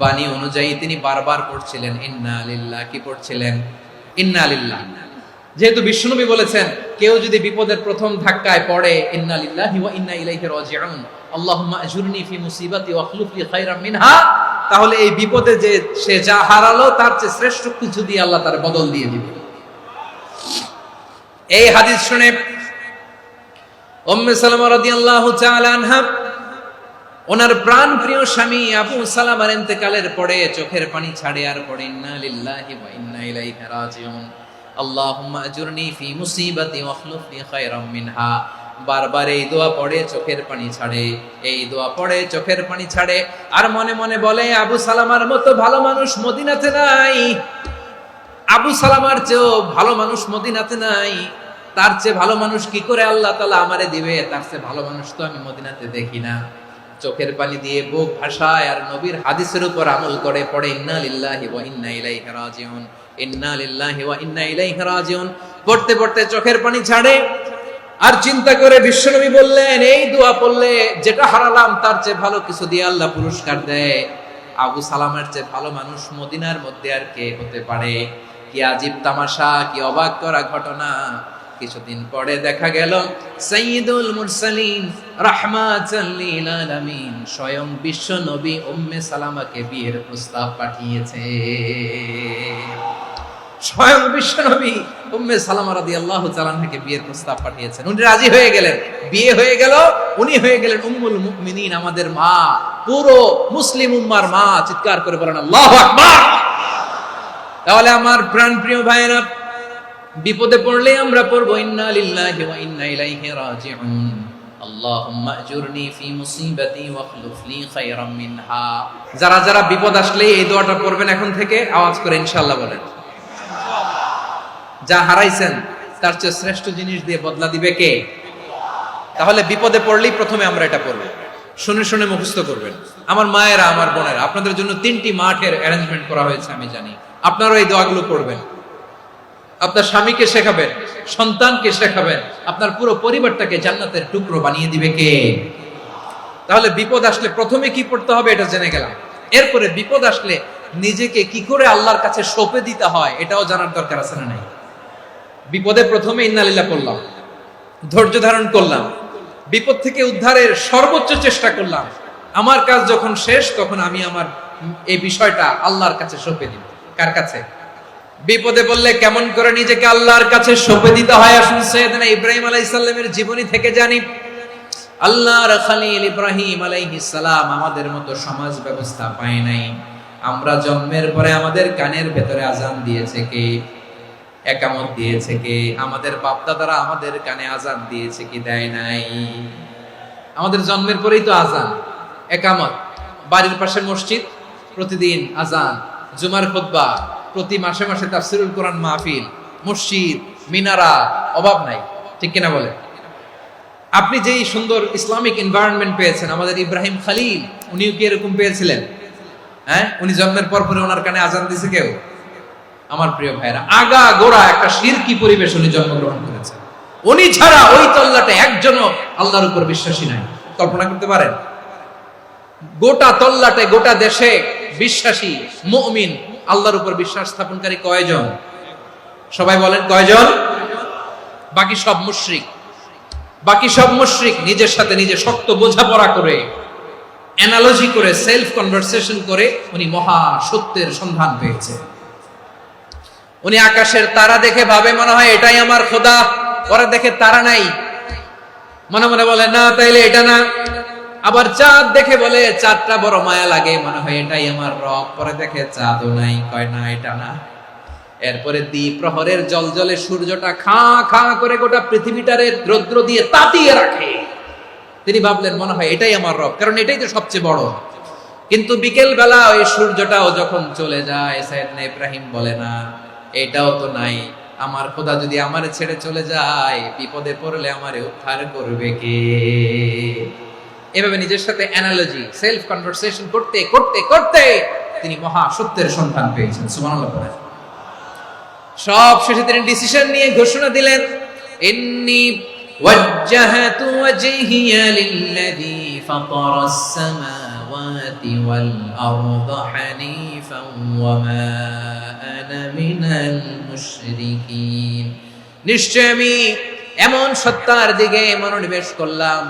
A: বাণী অনুযায়ী তিনি বারবার পড়ছিলেন ইন্না লিল্লাহ। কি পড়ছিলেন? ইন্না লিল্লাহ। যেহেতু বিশ্বনবী বলেছেন, কেউ যদি বিপদের প্রথম ধাক্কায় পড়ে ইন্না লিল্লাহি ওয়া ইন্না ইলাইহি রাজিউন, আল্লাহুম্মা আজুরনি ফি মুসিবাতি ওয়াখলুফ লি খায়রাম মিনহা, তাহলে এই বিপদে যে সে যা হারালো তার চেয়ে শ্রেষ্ঠ কিছু দিয়ে আল্লাহ তার বদল দিয়ে দিবে। এই হাদিস শুনে উম্মে সালামা রাদিয়াল্লাহু তাআলা আনহা ওনার প্রাণ প্রিয় স্বামী আবু সালামার ইন্তেকালের পরে চোখের পানি ছাড়ে আর পড়ে ইন্না লিল্লাহি ওয়া ইন্না ইলাইহি রাজিউন আল্লাহুম্মা আজুরনি ফি মুসিবাতি ওয়াখলুফনি খায়রাম মিনহা। বারবার এই দোয়া পড়ে চোখের পানি ছাড়ে, এই দোয়া পড়ে চোখের পানি ছাড়ে, আর মনে মনে বলে আবু সালামার মতো ভালো মানুষ মদিনাতে নাই, আবু সালামার চেয়েও ভালো মানুষ মদিনাতে নাই, তার চেয়ে ভালো মানুষ কি করে আল্লাহ তাআলা আমারে দিবে, তার চেয়ে ভালো মানুষ তো আমি মদিনাতে দেখি না। চোখের পানি দিয়ে বুক ভাসায় আর নবীর হাদিসের উপর আমল করে পড়ে ইন্না লিল্লাহি ওয়া ইন্না ইলাইহি রাজিউন, ইন্না লিল্লাহি ওয়া ইন্না ইলাইহি রাজিউন। পড়তে পড়তে চোখের পানি ছাড়ে আর চিন্তা করে বিশ্বনবী বললেন এই দোয়া পড়লে যেটা হারালাম তার চেয়ে ভালো কিছু দিয়ে আল্লাহ পুরস্কার দেয়। আবু সালামের চেয়ে ভালো মানুষ মদিনার মধ্যে আর কে হতে পারে? কি আজীব তামাশা, কি অবাক করা ঘটনা। কিছুদিন পরে দেখা গেল সাইয়্যিদুল মুরসালিন রাহমাতাল লিল আলামিন স্বয়ং বিশ্ব নবী উম্মে সালামাকে বিয়ের প্রস্তাব পাঠিয়েছে। স্বয়ং বিশ্ব নবী উম্মে সালামা রাদিয়াল্লাহু তাআলা আনহাকে বিয়ের প্রস্তাব পাঠিয়েছেন। উনি রাজি হয়ে গেলেন, বিয়ে হয়ে গেল, উনি হয়ে গেলেন উম্মুল মুমিনিন, আমাদের মা, পুরো মুসলিম উম্মার মা। চিৎকার করে বলেন আল্লাহু আকবার। তাহলে আমার প্রাণ প্রিয় ভাইরা, বিপদে পড়লে আমরা পড়বো ইন্না লিল্লাহি ওয়া ইন্না ইলাইহি রাজিউন আল্লাহুম্মা আজুরনি ফি মুসিবাতি ওয়াখলুফনি খায়রাম মিনহা। যারা যারা বিপদ আসলে এই দোয়াটা পড়বেন এখন থেকে, আওয়াজ করে ইনশাআল্লাহ বলেন। যা হারাইছেন তার চেয়ে শ্রেষ্ঠ জিনিস দিয়ে বদলা দিবে কে? তাহলে বিপদে পড়লেই প্রথমে আমরা এটা পড়ব। শুনে শুনে মুখস্থ করবেন। আমার মায়েরা, আমার বোনেরা, আপনাদের জন্য 3টি মাঠের অ্যারেঞ্জমেন্ট করা হয়েছে, আমি জানি। আপনারাও এই দোয়াগুলো পড়বেন, আপনার স্বামীকে শেখাবেন, সন্তানকে শেখাবেন, আপনার পুরো পরিবারটাকে জান্নাতের টুকরো বানিয়ে দিবে কে? তাহলে বিপদ আসলে প্রথমে কি পড়তে হবে এটা জেনে গেলাম। এরপরে বিপদ আসলে নিজেকে কি করে আল্লাহর কাছে সঁপে দিতে হয় এটাও জানার দরকার আছে না নাই? বিপদে প্রথমে ইন্না লিল্লাহ করলাম, ধৈর্য ধারণ করলাম, বিপদ থেকে উদ্ধারের সর্বোচ্চ চেষ্টা করলাম। আমার কাজ যখন শেষ তখন আমি আমার এই বিষয়টা আল্লাহর কাছে সঁপে দিব। কার কাছে? বিপদে বললে কেমন করে নিজেকে আল্লাহর কাছে সঁপে দিতে হয় আসুন সাইয়েদনা ইব্রাহিম আলাইহিস সালামের জীবনী থেকে জানি। আল্লাহর খলিল ইব্রাহিম আলাইহিস সালাম আমাদের মতো সমাজ ব্যবস্থা পায় নাই। আমরা জন্মের পরে আমাদের কানের ভেতরে আজান দিয়েছে কে? একামত দিয়েছে কে? আমাদের বাপ দাদারা আমাদের কানে আজান দিয়েছে কি? দেয় নাই। আমাদের জন্মের পরেই তো আজান, একামত, বাড়ির পাশে মসজিদ, প্রতিদিন আজান, জুমার খুতবা, প্রতি মাসে মাসে তাফসিরুল কোরআন মাহফিল, মসজিদ, মিনারা, অভাব নাই। ঠিক কিনা বলে? আপনি যেই সুন্দর ইসলামিক এনভায়রনমেন্ট পেয়েছেন, আমাদের ইব্রাহিম খলিল উনিও কি এরকম পেয়েছিলেন? হ্যাঁ, উনি জন্মের পর পরে ওনার কানে আজান দিয়েছে কেউ? আমার প্রিয় ভাইরা, আগা গোড়া একটা শিরকি পরিবেশ উনি জন্মগ্রহণ করেছেন। উনি ছাড়া ওই তল্লাটে একজনও আল্লাহর উপর বিশ্বাসী নাই। কল্পনা করতে পারেন? গোটা তল্লাটে, গোটা দেশে বিশ্বাসী মুমিন, আল্লাহর উপর বিশ্বাস স্থাপনকারী কয়জন? সবাই বলেন কয়জন? বাকি সব মুশরিক। বাকি সব মুশরিক নিজের সাথে নিজে শক্ত বোঝাপড়া করে, অ্যানালজি করে, সেলফ কনভারসেশন করে উনি মহা সত্যের সন্ধান পেয়েছে। উনি আকাশের তারা দেখে ভাবে মনে হয় এটাই আমার খোদা। পরে দেখে তারা নাই, মনে মনে বলে না তাইলে এটা না। আবার চাঁদ দেখে বলে চাঁদটা বড় মায়া লাগে, মনে হয় এটাই আমার রব। পরে দেখে চাঁদও নাই, কয় না এটা না। এরপরে দ্বীপ প্রহরের জলজলে সূর্যটা খাঁ খাঁ করে গোটা পৃথিবীটারে রৌদ্র দিয়ে তাতিয়ে রাখে। তিনি ভাবলেন মনে হয় এটাই আমার রব, কারণ এটাই তো সবচেয়ে বড়। কিন্তু বিকেল বেলা ওই সূর্যটাও যখন চলে যায়, সাইয়েদনা ইব্রাহিম বলে না এটাও তো নাই। আমার খোদা যদি আমারে ছেড়ে চলে যায়, বিপদে পড়লে আমারে উদ্ধার করবে কে? এভাবে নিজের সাথে অ্যানালজি, সেলফ কনভারসেশন করতে করতে করতে তিনি মহা সত্যের সন্ধান পেয়েছেন। সুবহানাল্লাহ। সব শেষে তিনি ডিসিশন নিয়ে ঘোষণা দিলেন, ইন্নী ওয়াজ্জাহাতু ওয়াজহিয়া লিল্লাযী ফাতারাস সামাওয়াতি ওয়াল আরদা হানিফান ওয়া মা আনা মিনাল মুশরিকিন। নিশ্চয় আমি এমন সত্তার দিকে মনোনিবেশ করলাম,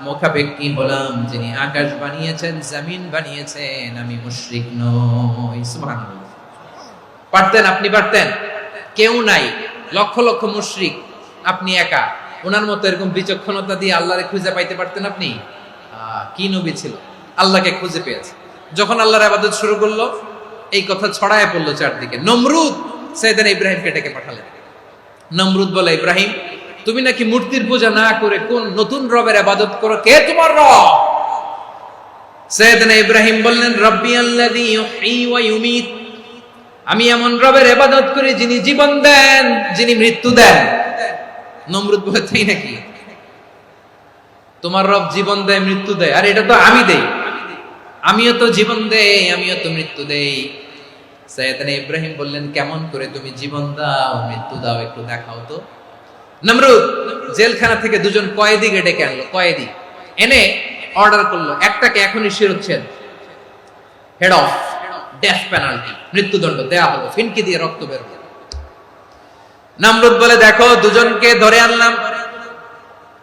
A: মুখাপেক্ষী হলাম যিনি আকাশ বানিয়েছেন, জমিন বানিয়েছেন, আমি মুশরিক নই। সুবহানাল্লাহ। পারতেন, আপনি পারতেন? কেউ নাই, লক্ষ লক্ষ মুশরিক, আপনি একা। ওনার মতো এরকম বিচক্ষণতা দিয়ে আল্লাহরে খুঁজে পাইতে পারতেন আপনি? কি নবী ছিল, আল্লাহকে খুঁজে পেয়েছে। যখন আল্লাহর ইবাদত শুরু করলো, এই কথা ছড়ায় পড়লো চারদিকে। নমরুদ সাইয়েদনা ইব্রাহিমকে ডেকে পাঠালেন। নমরুদ বলে, ইব্রাহিম, তুমি নাকি মূর্তির পূজা না করে কোন নতুন রবের ইবাদত করো, কে তোমার রব? সাইয়েদনা ইব্রাহিম বললেন, রব্বি আল্লাযী ইউহয়ী ওয়া ইউমীত, আমি এমন রবের ইবাদত করি যিনি জীবন দেন, যিনি মৃত্যু দেন। নমরুদ বলে, তাই নাকি? তোমার রব জীবন দেয়, মৃত্যু দেয়, আর এটা তো আমি দেই। আমিও তো জীবন দেই, আমিও তো মৃত্যু দেই। সাইয়েদনা ইব্রাহিম বললেন, কেমন করে তুমি জীবন দাও, মৃত্যু দাও, একটু দেখাও তো। নমরুদ জেলখানা থেকে দুজন কয়েদিকে ডেকে আনলো, কয়েদি এনে অর্ডার করলো, একটাকে এখনই শিরোচ্ছেদ, হেড অফ, ডেথ পেনাল্টি, মৃত্যুদণ্ড দেয়া হলো, ফিনকি দিয়ে রক্ত বের হলো। নমরুদ বলে, দেখো, দুজনকে ধরে আনলাম,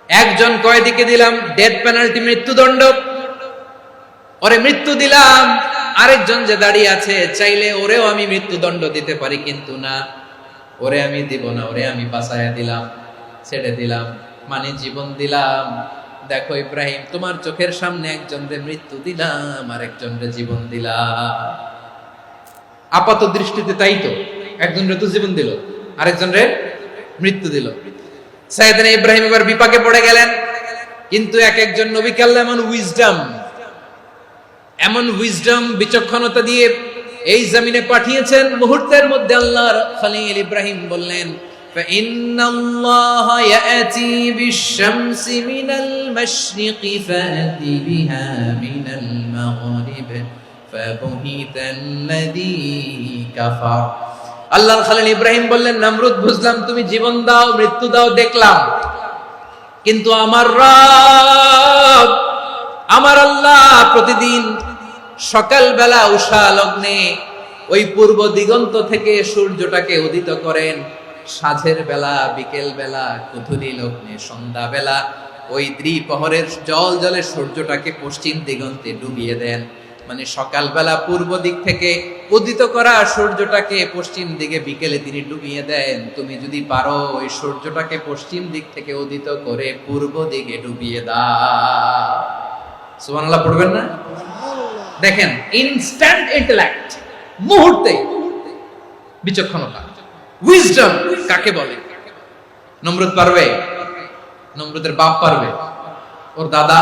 A: একজন কয়েদিকে দিলাম ডেথ পেনাল্টি, মৃত্যুদণ্ড, ওরে মৃত্যু দিলাম। আরেকজন যে দাঁড়িয়ে আছে, চাইলে ওরেও আমি মৃত্যুদণ্ড দিতে পারি, কিন্তু না, ওরে আমি দিব না, ওরে আমি বাঁচায়া দিলাম, ছেড়ে দিলাম, মানে জীবন দিলাম। দেখো ইব্রাহিম, তোমার চোখের সামনে একজনরে মৃত্যু দিলাম, আর একজনরে জীবন দিলাম। আপাত দৃষ্টিতে তাই তো, একজনরে তো জীবন দিল, আরেকজনরে মৃত্যু দিল। সাইয়েদনা ইব্রাহিম এবার বিপাকে পড়ে গেলেন। কিন্তু এক একজন নবীকে আল্লাহ এমন উইজডম, বিচক্ষণতা দিয়ে এই জমিনে পাঠিয়েছেন। মুহূর্তের মধ্যে আল্লাহর খলিল ইব্রাহিম বললেন, ফাইন্নাল্লাহা ইয়াতি বিশ-শামসি মিনাল মাশরিকি ফাতি বিহা মিনাল মাগরিব ফাবুহিতাল্লাযী কাফার। আল্লাহর খলিল ইব্রাহিম বললেন, নমরুদ, বুঝলাম তুমি জীবন দাও, মৃত্যু দাও, দেখলাম, কিন্তু আমার রব, আমার আল্লাহ প্রতিদিন সকালবেলা উষা লগ্নে ওই পূর্ব দিগন্ত থেকে সূর্যটাকে উদিত করেন, সাঁঝের বেলা, বিকেল বেলা, কুথুরি লগ্নে, সন্ধ্যা বেলা ওই দ্বিপ্রহরের জল জলে সূর্যটাকে পশ্চিম দিগন্তে ডুবিয়ে দেন। মানে সকালবেলা পূর্ব দিক থেকে উদিত করা সূর্যটাকে পশ্চিম দিকে বিকেলে তিনি ডুবিয়ে দেন। তুমি যদি পারো ওই সূর্যটাকে পশ্চিম দিক থেকে উদিত করে পূর্ব দিকে ডুবিয়ে দাও। সুবহানাল্লাহ পড়বেন না? দেখেন, ইনস্ট্যান্ট ইন্টেলেক্ট, মুহূর্তে বিচক্ষণতা, উইজডম কাকে বলে? নমরুদ পারবে? নমরুদের বাপ পারবে, ওর দাদা,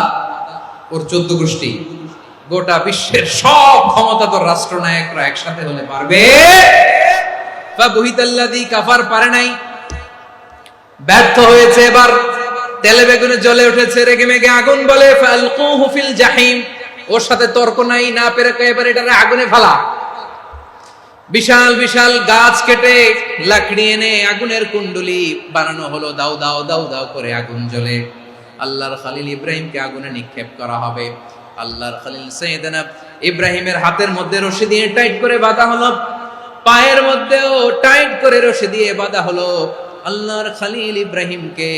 A: ওর 14 গোষ্ঠী, গোটা বিশ্বের সব ক্ষমতাধর রাষ্ট্রনায়করা একসাথে হলে পারবে? ফাবুহিতাল্লাযী কাফার পারে নাই, ব্যর্থ হয়েছে। এবার তেলে বেগুনে জ্বলে উঠেছে, রেগে মেগে আগুন বলে, ফালকুহু ফিল জাহিম। ওর সাথে তর্ক নাই, না পেরে এবার এটারে আগুনে ফেলা। বিশাল বিশাল গাছ কেটে লাকড়ি এনে আগুনের কুণ্ডলি বানানো হলো, দাও দাও দাও দাও করে আগুন জ্বলে। আল্লাহর খলিল ইব্রাহিমকে আগুনে নিক্ষেপ করা হবে। আল্লাহর খলিল সাইয়েদনা ইব্রাহিমের হাতের মধ্যে রশি দিয়ে টাইট করে বাঁধা হলো, পায়ের মধ্যেও টাইট করে রশি দিয়ে বাঁধা হলো। আল্লাহর খলিল ইব্রাহিমকে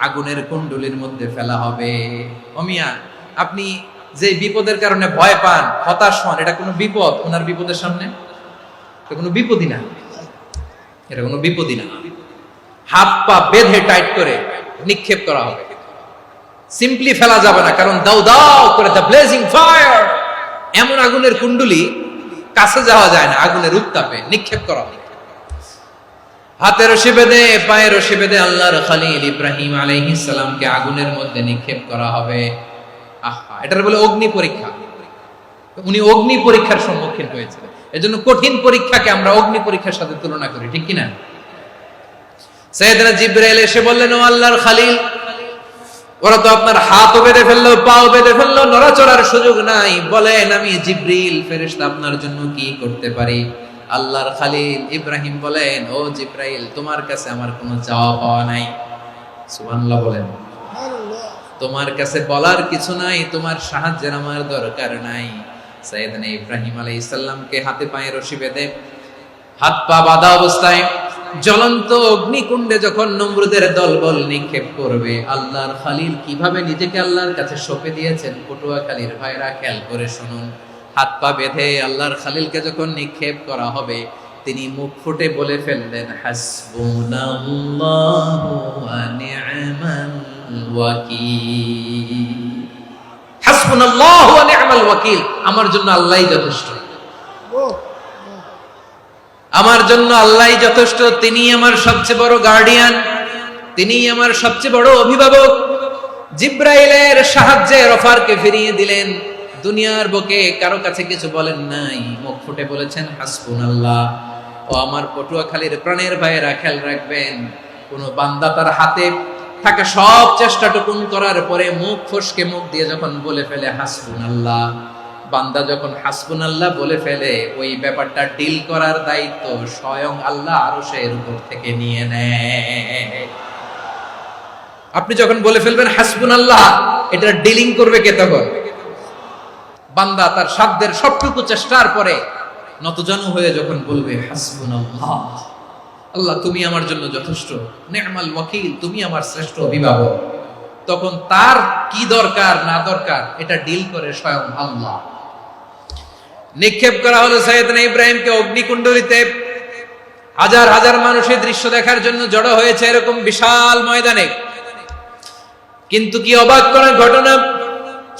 A: আগুনের কুণ্ডলির মধ্যে ফেলা হবে। ও মিয়া, আপনি যে বিপদের কারণে ভয় পান, হতাশ হন, এটা কোনো বিপদ? ওনার বিপদের সামনে এটা কোনো বিপদই না, এটা কোনো বিপদই না। হাত পা বেঁধে টাইট করে নিক্ষেপ করা হবে, সিম্পলি ফেলা যাবে না, কারণ দাও দাও করে দ্য ব্লেজিং ফায়ার, এমন আগুনের কুণ্ডলি, কাছে যাওয়া যায় না, আগুনের উত্তাপে নিক্ষেপ করা হবে। হাতে রশি বেঁধে, পায়ে রশি বেঁধে আল্লাহর খলিল ইব্রাহিম আলাইহিস সালামকে আগুনের মধ্যে নিক্ষেপ করা হবে। আহা, এটার বলে অগ্নি পরীক্ষা। উনি অগ্নি পরীক্ষার সম্মুখীন হয়েছিলেন। এজন্য কঠিন পরীক্ষাকে আমরা অগ্নি পরীক্ষার সাথে তুলনা করি, ঠিক কিনা? সাইয়েদনা জিবরাইল এসে বললেন, ও আল্লাহর খলিল, ওরা তো আপনার হাতও বেঁধে ফেললো, পাও বেঁধে ফেললো, নড়াচড়ার সুযোগ নাই, বলেন আমি জিবরিল ফেরেশতা আপনার জন্য কি করতে পারি? আল্লাহর খলিল ইব্রাহিম বলেন, ও জিবরাইল, তোমার কাছে আমার কোনো চাওয়া পাওয়া নাই। সুবহানাল্লাহ বলেন। তোমার কাছে বলার কিছু নাই, তোমার সাহায্যের আমার দরকার নাই। সাইয়েদনা ইব্রাহিম আলাইহিস সালামকে হাতে পায়ে রশি বেঁধে, হাত পা বাঁধা অবস্থায় জ্বলন্ত অগ্নিকুণ্ডে যখন নমরুদের দলবল নিক্ষেপ করবে, আল্লাহর খলিল কিভাবে নিজেকে আল্লাহর কাছে সঁপে দিয়েছেন পটুয়াখালীর ভাইরা খেয়াল করে শুনুন। হাত পা বেঁধে আল্লাহর খলিলকে যখন নিক্ষেপ করা হবে, তিনি মুখ ফুটে বলে ফেললেন, হাসবুনাল্লাহু ওয়া নি'মাল ওয়াকিল। হাসবুনাল্লাহু ওয়া নি'মাল ওয়াকিল, আমার জন্য আল্লাহই যথেষ্ট, আমার জন্য আল্লাহই যথেষ্ট। তিনি আমার সবচেয়ে বড় গার্ডিয়ান, তিনি আমার সবচেয়ে বড় অভিভাবক। জিব্রাইলের সাহায্যে রফারকে ফিরিয়ে দিলেন। দুনিয়ার বুকে কারো কাছে কিছু বলেন নাই, মুখ ফুটে বলেছেন হাসবুনাল্লাহ। ও আমার পটুয়াখালীর প্রাণের ভাইয়েরা, খেয়াল রাখবেন, কোন বান্দা তার হাতে থাকা সব চেষ্টাটুকুন করার পরে মুখ ফসকে মুখ দিয়ে যখন বলে ফেলে হাসবুনাল্লাহ, বান্দা যখন হাসবুনাল্লাহ বলে ফেলে, ওই ব্যাপারটা ডিল করার দায়িত্ব স্বয়ং আল্লাহ আরশের উপর থেকে নিয়ে নেয়। আপনি যখন বলে ফেলবেন হাসবুনাল্লাহ, এটা ডিলিং করবে কে তখন? বান্দা তার সাধ্যের সবটুকু চেষ্টার পরে নতজানু হয়ে যখন বলবে হাসবুনাল্লাহ, আল্লাহ তুমি আমার জন্য যথেষ্ট, নি'মাল ওয়াকিল, তুমি আমার শ্রেষ্ঠ অভিভাবক, তখন তার কি দরকার না দরকার এটা ডিল করে স্বয়ং আল্লাহ। নিক্ষেপ করা হলো সাইয়েদনা ইব্রাহিমকে অগ্নিকুণ্ডলিতে। হাজার হাজার মানুষের দৃশ্য দেখার জন্য জড়ো হয়েছে এরকম বিশাল ময়দানে। কিন্তু কি অবাক করার ঘটনা,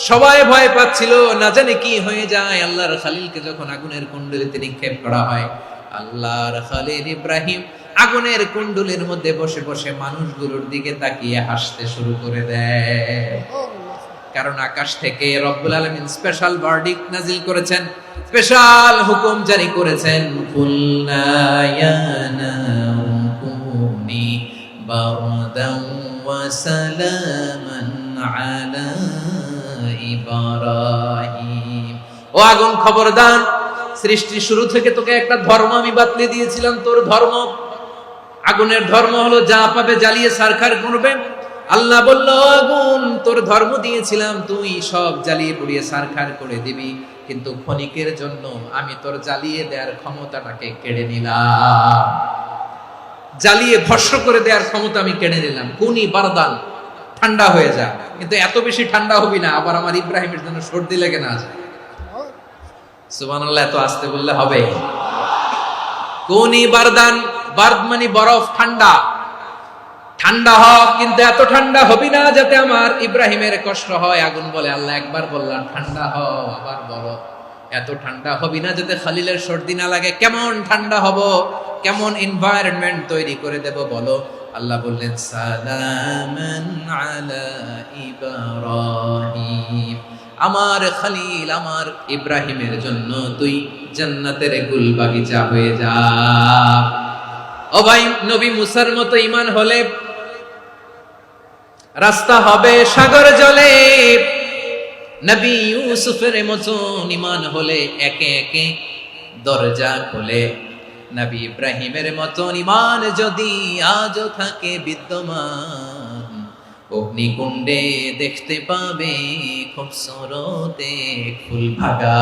A: সবাই ভয় পাচ্ছিল, না জানে কি হয়ে যায়। আল্লাহর খলিলকে যখন আগুনের কুণ্ডলিতে নিক্ষেপ করা হয়, আল্লাহর খলিল ইব্রাহিম আগুনের কুণ্ডলীর মধ্যে বসে বসে মানুষগুলোর দিকে তাকিয়ে হাসতে শুরু করে দেয়। কারণ আকাশ থেকে রব্বুল আলামিন স্পেশাল ভার্ডিক্ট নাজিল করেছেন, স্পেশাল হুকুম জারি করেছেন, কুলনা ইয়া নারু কুনি বারদান ওয়া সালামান আলা ইব্রাহিম। ও আগুন, খবরদার, সৃষ্টির শুরু থেকে তোকে একটা ধর্ম আমি বাতলে দিয়েছিলাম, তোর ধর্ম, আগুনের ধর্ম হলো যা পাবে জ্বালিয়ে সারখার করবে। আল্লাহ বলল, আগুন, তোর ধর্ম দিয়েছিলাম, তুই সব জ্বালিয়ে পুড়িয়ে সারখার করে দিবি, কিন্তু ক্ষণিকের জন্য আমি তোর জ্বালিয়ে দেওয়ার ক্ষমতাটাকে কেড়ে নিলাম, জ্বালিয়ে ভস্ম করে দেওয়ার ক্ষমতা আমি কেড়ে নিলাম। কুনি বারদান, ঠান্ডা হয়ে যা, কিন্তু এত বেশি ঠান্ডা হবি না আবার আমার ইব্রাহিমের জন্য সর্দি লেগে না যায়। সুবহানাল্লাহ, এত আস্তে বললে হবে? কুনি বারদান, বারদ মানে বরফ, ঠান্ডা, ঠান্ডা হ, কিন্তু এত ঠান্ডা হবি না যাতে আমার ইব্রাহিমের কষ্ট হয়। আগুন বলে, আল্লাহ একবার বললাম ঠান্ডা হ, আবার বলো এত ঠান্ডা হবি না যাতে খলিলের সর্দি না লাগে। কেমন ঠান্ডা হব, কেমন এনভায়রনমেন্ট তৈরি করে দেব বলো? আল্লাহ বললেন, সালামান আলা ইব্রাহিম, আমার খলিল, আমার ইব্রাহিমের জন্য তুই জান্নাতের গুল বাগিচা হয়ে যা। ও ভাই, নবী মুসার মতো ঈমান হলে রাস্তা হবে সাগর জলে, নবী ইউসুফের মতন ঈমান হলে একে একে দরজা খোলে, নবী ইব্রাহিমের মতন ঈমান যদি আজও থাকে বিদ্যমান, অগ্নিকুণ্ডে দেখতে পাবে খুবসুরত এক ফুল ভাগা।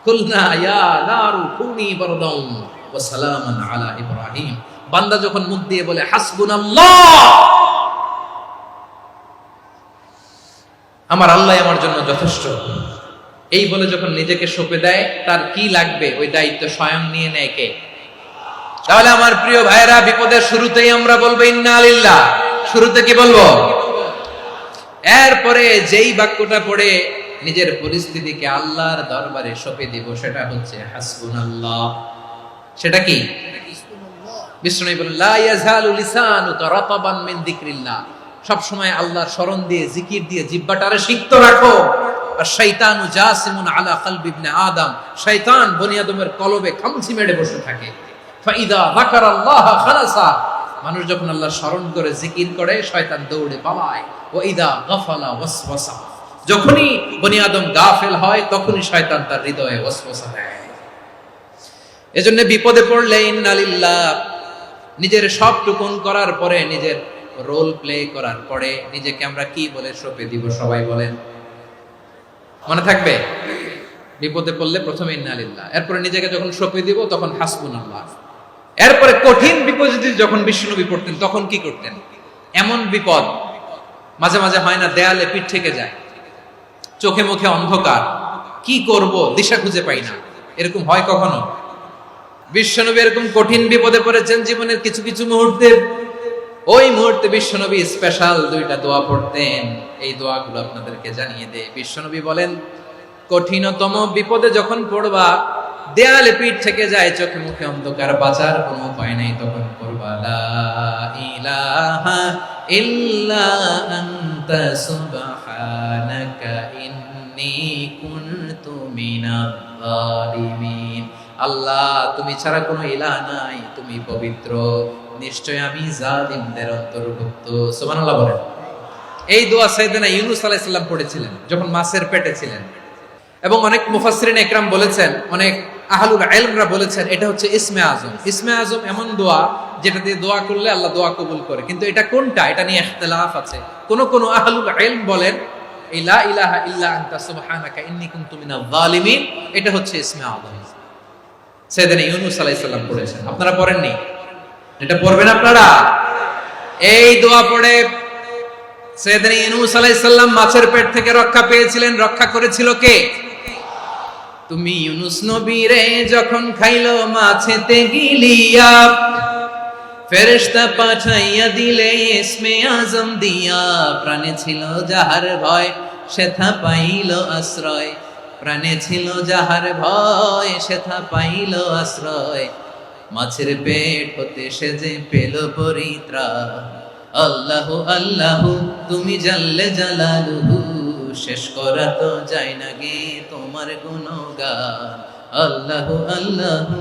A: কুলনা ইয়া নারু কুনি বারদান ওয়া সালামান আলা ইব্রাহিম। বান্দা যখন মুখ দিয়ে বলে হাসবুনাল্লাহ, আমার আল্লাহ আমার জন্য যথেষ্ট, এই বলে যখন নিজেকে সঁপে দেয়, তার কি লাগবে ওই দায়িত্ব স্বয়ং নিয়ে নেয় কে? তাহলে আমার প্রিয় ভাইয়েরা, বিপদের শুরুতেই আমরা বলবো ইন্না লিল্লাহ। শুরুতে কি বলবো? এরপরে যেই বাক্যটা পড়ে নিজের পরিস্থিতিকে আল্লাহর দরবারে সঁপে দিব, সেটা হচ্ছে হাসবুনাল্লাহ। সেটা কি? বিষ্ণু বলেন, লা ইয়াজালু লিসানুকা রাতাবান মিন যিকরিল্লাহ, সব সময় আল্লাহর স্মরণ দিয়ে, জিকির দিয়ে জিহ্বাটারে সিক্ত রাখো। আর শয়তানু জাসিমুন আলা কলবি ইবনে আদম, শয়তান বনি আদমের কলবে খামচি মেরে বসে থাকে। ফাইদা যাকারাল্লাহ খালাসা, মানুষ যখন আল্লাহর স্মরণ করে জিকির করে, শয়তান দৌড়ে পালায়। ওয়া ইদা গাফালা ওয়াসওয়াসা, যখনই বনি আদম গাফেল হয়, তখনই শয়তান তার হৃদয়ে ওয়াসওয়াসা দেয়। এজন্য বিপদে পড়লে ইন্না লিল্লাহ, নিজের সবটুকুন করার পরে, নিজের রোল প্লে করার পরে নিজেকে আমরা কি বলে সঁপে দিব? সবাই বলেন, মনে থাকবে? বিপদে পড়লে প্রথমে ইন্না লিল্লাহ, এরপরে নিজেকে যখন সঁপে দিব তখন হাসবুনাল্লাহ। এরপরে কঠিন বিপদে যখন বিশ্বনবী পড়তেন তখন কি করতেন? এমন বিপদ মাঝে মাঝে হয় না, দেয়ালে পিঠ থেকে যায়, চোখে মুখে অন্ধকার, কি করব দিশা খুঁজে পাই না, এরকম হয় কখনো? বিশ্বনবী এরকম কঠিন বিপদে পড়েছেন জীবনের কিছু কিছু মুহূর্তে। ওই মুহূর্তে বিশ্বনবী স্পেশাল 2টা দোয়া পড়তেন। এই দোয়াগুলো আপনাদেরকে জানিয়ে দেয়। বিশ্বনবী বলেন, কঠিনতম বিপদে যখন পড়বা, দেয়ালে পিঠ থেকে যায়, চোখে মুখে অন্ধকার, বাঁচার কোনো উপায় নাই, তখন পড়বা লা ইলাহা ইল্লা আনতা সুবহানাকা ইন্নী কুনতু মিনাজ জালিমিন। আল্লাহ, তুমি ছাড়া কোনো ইলাহ নাই, তুমি পবিত্র, নিশ্চয় আমি জালিমদের অন্তর্ভুক্ত। সুবহানাল্লাহ বলেন। এই দোয়া সাইয়েদনা ইউনূস আলাইহিস সালাম পড়েছিলেন যখন মাছের পেটে ছিলেন। এবং অনেক মুফাসসিরিন ইকরাম বলেছেন, অনেক আহলুল ইলমরা বলেছেন, এটা হচ্ছে ইসমে আজম। ইসমে আজম এমন দোয়া যেটা দিয়ে দোয়া করলে আল্লাহ দোয়া কবুল করে, কিন্তু এটা কোনটা এটা নিয়ে ইখতিলাফ আছে। কোন কোন আহলুল ইলম বলেন এই লা ইলাহা ইল্লা আনতা সুবহানাকা ইন্নী কুনতু মিনাজ জালিমিন, এটা হচ্ছে ইসমে আজম। সাইয়েদনা ইউনূস আলাইহিস সালাম পড়েছেন, আপনারা পড়েননি? এটা পড়বেন আপনারা। এই দোয়া পড়ে সাইয়েদনা ইউনূস আলাইহিস সালাম মাছের পেট থেকে রক্ষা পেয়েছিলেন। রক্ষা করেছিল কে? তুমি ইউনূস নবীরে যখন খাইলো মাছেতে গিলিয়া, ফেরেশতা পাঠাইয়া দিলে ইসমে আজম দিয়া, প্রাণে ছিল যাহার ভয় সেথা পাইল আশ্রয়, প্রাণে ছিল যাহার ভয় সেথা পাইল আশ্রয়, মাছের পেট হতে সে যে পেল পরিত্রাণ। আল্লাহু আল্লাহু তুমি জাল্লে জালালুহু, শেষ করা তো যায় না গে তোমার গুণগান। আল্লাহু আল্লাহু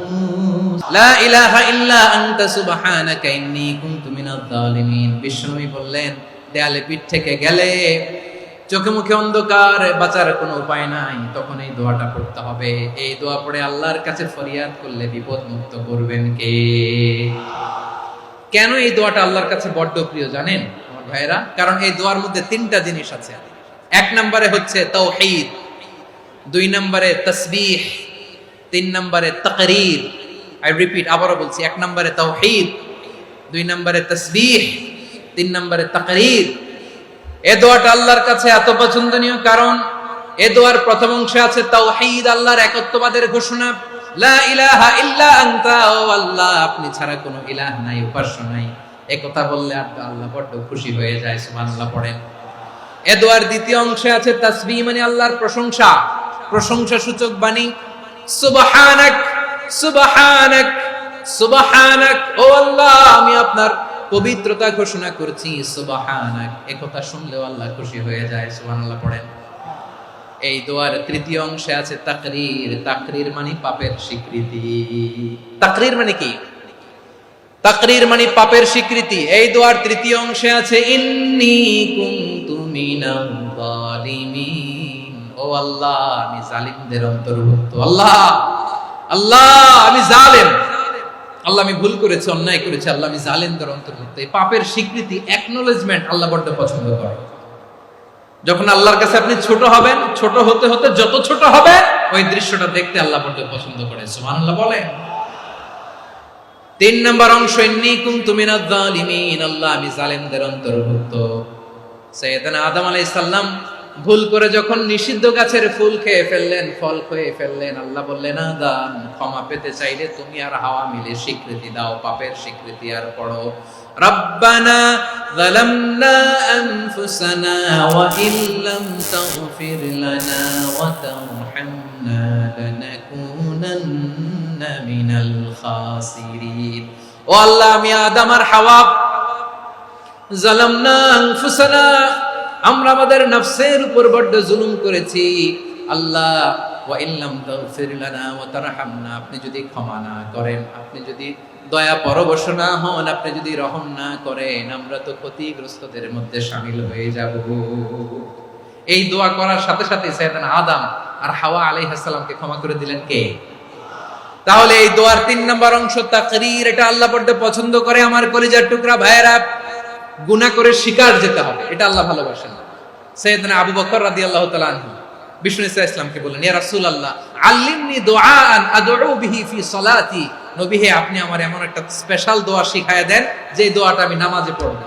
A: লা ইলাহা ইল্লা আনতা সুবহানাকা ইন্নী কুনতু মিনাজ জালিমিন। বিশ্বনবী বললেন, দেয়ালে পিঠ থেকে গেলে, চোখে মুখে অন্ধকার, বাঁচার কোনো উপায় নাই, তখন এই দোয়াটা পড়তে হবে। এই দোয়া পড়ে আল্লাহর কাছে ফরিয়াদ করলে বিপদ মুক্ত করবেন কে? কেন এই দোয়াটা আল্লাহর কাছে বড্ড প্রিয় জানেন আমার ভাইয়েরা? কারণ এই দোয়ার মধ্যে 3টা জিনিস আছে। 1 নম্বরে হচ্ছে তাওহীদ, 2 নম্বরে তাসবিহ, 3 নম্বরে তাকরীর। আই রিপিট, আবারো বলছি, 1 নম্বরে তাওহীদ, 2 নম্বরে তাসবিহ, 3 নম্বরে তাকরীর। এই দোয়াটা আল্লাহর কাছে এত পছন্দনীয় কারণ এই দোয়ার প্রথম অংশে আছে তাওহীদ, আল্লাহর একত্ববাদের ঘোষণা। লা ইলাহা ইল্লা আনতা, ও আল্লাহ আপনি ছাড়া কোনো ইলাহ নাই, উপাস্য নাই, এই কথা বললে আল্লাহ বড্ড খুশি হয়ে যায়। সুবহানাল্লাহ পড়েন। এই দোয়ার দ্বিতীয় অংশে আছে তাসবিহ, মানে আল্লাহর প্রশংসা, প্রশংসা সূচক বাণী। সুবহানাক সুবহানাক সুবহানাক, ও আল্লাহ আমি আপনার পবিত্রতা ঘোষণা করছি। সুবহানাক, এই কথা শুনলেও আল্লাহ খুশি হয়ে যায়। সুবহানাল্লাহ পড়েন। এই দোয়ার তৃতীয় অংশে আছে তাকরীর। তাকরীর মানে পাপের স্বীকৃতি। তাকরীর মানে কি? তাকরীর মানে পাপের স্বীকৃতি। এই দোয়ার তৃতীয় অংশে আছে ইন্নী কুনতু মিনাজ জালিমিন, ও আল্লাহ আমি জালিমদের অন্তর্ভুক্ত। আল্লাহ আল্লাহ আমি জালেম, আল্লাহ আমি ভুল করেছি, অন্যায় করেছি, আল্লাহ আমি জালেমদের অন্তর্ভুক্ত। এই পাপের স্বীকৃতি, অ্যাকনোলেজমেন্ট আল্লাহ বড্ড পছন্দ করে। যখন আল্লাহর কাছে আপনি ছোট হবেন, ছোট হতে হতে যত ছোট হবে, ওই দৃশ্যটা দেখতে আল্লাহ বড্ড পছন্দ করে। সুবহানাল্লাহ বলেন। 3 নম্বর অংশ ইন্নী কুনতু মিনাজ জালিমিন, আল্লাহ আমি জালেমদের অন্তর্ভুক্ত। সাইয়েদনা আদম আলাইহিস সালাম ভুল করে যখন নিষিদ্ধ গাছের ফুল খেয়ে ফেললেন, ফল খেয়ে ফেললেন, আল্লাহ বললেন আদম ক্ষমা পেতে চাইলে তুমি আর হাওয়া মিলে স্বীকৃতি দাও, পাপের স্বীকৃতি। আর পড়ো রব্বানা যালামনা আনফুসানা ওয়া ইল্লাম তাগফির লানা ওয়া তারহামনা লানাকুনান্না মিনাল খাসিরিন। ও আল্লাহ আমি আদম আর হাওয়া যালামনা আনফুসানা, আমরা আমাদের নফসের উপর বড্ড জুলুম করেছি। আল্লাহ ওয়া ইল্লাম তাগফির লানা ওয়া তারহামনা, আপনি যদি ক্ষমা না করেন, আপনি যদি দয়া পরবশ না হন, আপনি যদি রহম না করেন, আমরা তো ক্ষতিগ্রস্তদের মধ্যে শামিল হয়ে যাব। এই দোয়া করার সাথে সাথে সাইয়েদনা আদম আর হাওয়া আলাইহিস সালামকে ক্ষমা করে দিলেন কে? তাহলে এই দোয়ার 3 নম্বর অংশ তাকরীর, এটা আল্লাহ বড্ড পছন্দ করে। আমার কলিজার টুকরা ভাইয়েরা, গুনাহ করে শিকার যেতে হবে, এটা আল্লাহ ভালোবাসেন। সাইয়েদনা আবু বকর রাদিয়াল্লাহু তাআলা আনহু বিষ্ণু ইসা ইসলামকে বললেন, ইয়া রাসূলুল্লাহ আল্লিমনি দুআআন আদউ বিহি ফি সালাতি, নবী হে আপনি আমার এমন একটা স্পেশাল দোয়া শিখায়া দেন যে দোয়াটা আমি নামাজে পড়ব।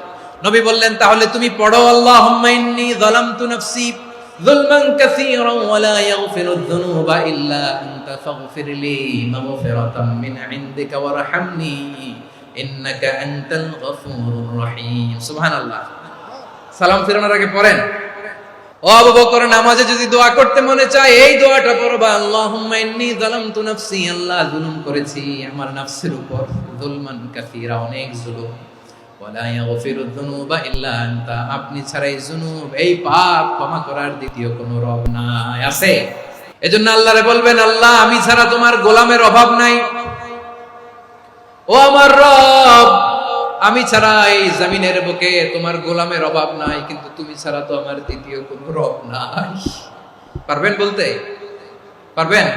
A: নবী বললেন, তাহলে তুমি পড়ো, আল্লাহুম্মা ইন্নী যালামতু নাফসি যুলমান কাসীরান ওয়া লা ইয়াগফিরুয যুনুবা ইল্লা আনতা ফাগফিরলি মাগফিরাতাম মিন ইনদিকা ওয়ারহামনি ইন্নাকা আনতাল গফুরুর রহিম। সুবহানাল্লাহ। সালাম ফিরানোর আগে পড়েন, ও আবু বকর, নামাজে যদি দোয়া করতে মনে চায় এই দোয়াটা পড়বা, আল্লাহুম্মা ইন্নী যালামতু নাফসি, আল্লাহ জুলুম করেছি আমার নফসের উপর, যুলমান কাসীরা, অনেক জুলুম, ওয়া লা ইয়াগফিরুয যুনুবা ইল্লা আনতা, আপনি ছাড়া এই জুনুব, এই পাপ ক্ষমা করার দ্বিতীয় কোনো রব নাই। আছে? এজন্য আল্লাহরে বলবেন, আল্লাহ আমি ছাড়া তোমার গোলামের অভাব নাই, ও আমার রব আমি ছাড়া এই জমিনের বুকে তোমার গোলামের অভাব নাই, কিন্তু তুমি ছাড়া তো আমার দ্বিতীয় কোনো রব নাই। পারবেন বলতে? পারবেন?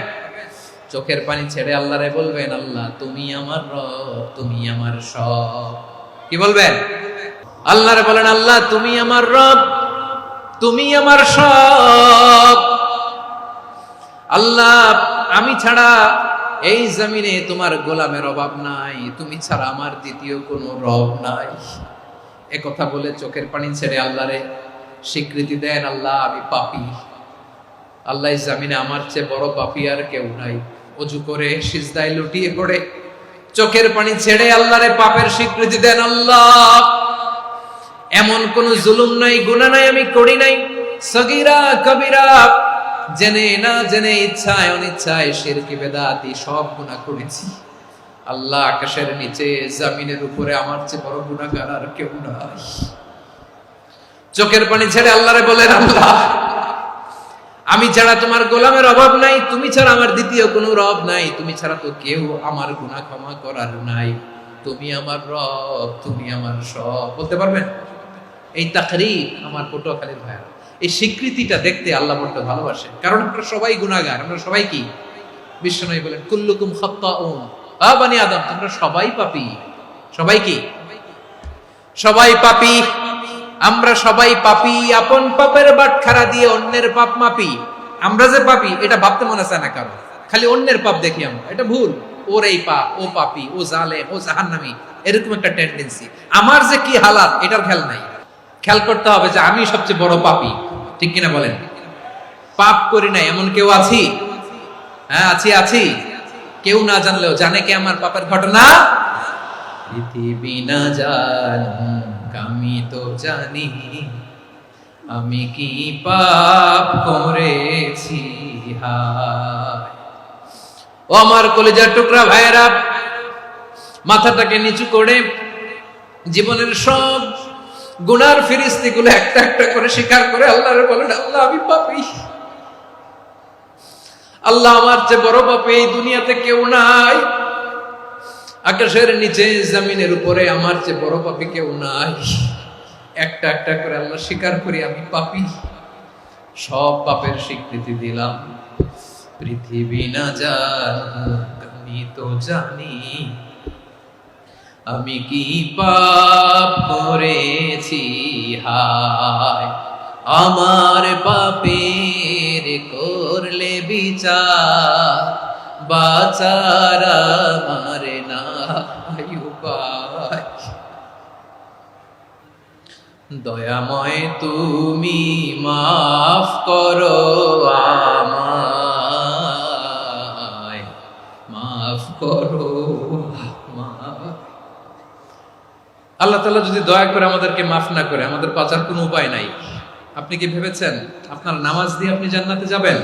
A: চোখের পানি ছেড়ে আল্লাহরে বলবেন, আল্লাহ তুমি আমার রব, তুমি আমার সব। কি বলবেন? আল্লাহরে বলেন, আল্লাহ তুমি আমার রব, তুমি আমার সব। আল্লাহ আমি ছাড়া এই জমিনে তোমার গোলামের অভাব নাই, তুমি ছাড়া আমার দ্বিতীয় কোনো রব নাই। একথা বলে চোখের পানি ছেড়ে আল্লাহরে স্বীকৃতি দেন, আল্লাহ আমি পাপী, আল্লাহ এই জমিনে আমার চেয়ে বড় পাপী আর কেউ নাই। ওযু করে সিজদায় লুটিয়ে পড়ে চোখের পানি ছেড়ে আল্লাহরে পাপের স্বীকৃতি দেন, আল্লাহ এমন কোন জুলুম নাই, গুনাহ নাই আমি করি নাই, সগীরা কবিরা, জেনে না জেনে, ইচ্ছায় অনিচ্ছায়, শিরকি বেদাতি সব গুনাহ করেছি। আল্লাহ আকাশের নিচে জমিনের উপরে আমার চেয়ে বড় গুনাহগার আর কেউ নাই। চোখের পানি ছেড়ে আল্লাহরে বলেন, আল্লাহ আমি ছাড়া তোমার গোলামের অভাব নাই, তুমি ছাড়া আমার দ্বিতীয় কোনো রব নাই, তুমি ছাড়া তো কেউ আমার গুনাহ ক্ষমা করার নাই, তুমি আমার রব, তুমি আমার সব। বলতে পারবেন? এই তাকরীর আমার পটুয়াখালীর ভাইরা, এই স্বীকৃতিটা দেখতে আল্লাহ বড় ভালোবাসে, কারণ আমরা সবাই গুনাহগার, আমরা সবাই কি? বিশ্বনবী বলেন, কুল্লুকুম খাত্তাউন, আ বনি আদম তোমরা সবাই পাপী। সবাই কি? সবাই পাপী। আমরা সবাই পাপী, আপন পাপের বাটখারা দিয়ে অন্যের পাপ মাপি। আমরা যে পাপী এটা ভাবতে মনে চায় না কারো, খালি অন্যের পাপ দেখি আমরা, এটা ভুল। ওর এই পাপ, ও পাপী, ও জালেম, ও জাহান্নামী, এরকম একটা টেন্ডেন্সি। আমার যে কি হালাত এটার খেয়াল নাই। খেয়াল করতে হবে যে আমি সবচেয়ে বড় পাপী, ঠিক কিনা বলেন? পাপ করি না এমন কেউ আছি? হ্যাঁ আছি। কেউ না জানলেও জানে কে আমার পাপের ঘটনা? পৃথিবী না জানুক আমি তো জানি, আমি কি পাপ করেছি। হায় ও আমার কলিজার টুকরা ভাইয়েরা, মাথাটাকে নিচু করে জীবনের সব গুনার ফিরিস্তিগুলো একটা একটা করে স্বীকার করে আল্লাহরে বলেন, আল্লাহ আমি পাপী, আল্লাহ আমার চেয়ে বড় পাপী এই দুনিয়াতে কেউ নাই, আকাশের নিচে জমিনের উপরে আমার চেয়ে বড় পাপী কেউ নাই। একটা একটা করে আল্লাহ স্বীকার করি আমি পাপী, সব পাপের স্বীকৃতি দিলাম। পৃথিবী না জানুক আমি তো জানি, আমি কি পাপ করেছি। হায় আমার পাপের করলে বিচার, বাঁচার আমার নাই উপায়। দয়াময় তুমি মাফ করো আমায়, মাফ করো আমায়। আল্লাহ তাআলা যদি দয়া করে আমাদেরকে মাফ না করে, আমাদের বাঁচার কোনো উপায় নাই। আপনি কি ভেবেছেন আপনার নামাজ দিয়ে আপনি জান্নাতে যাবেন?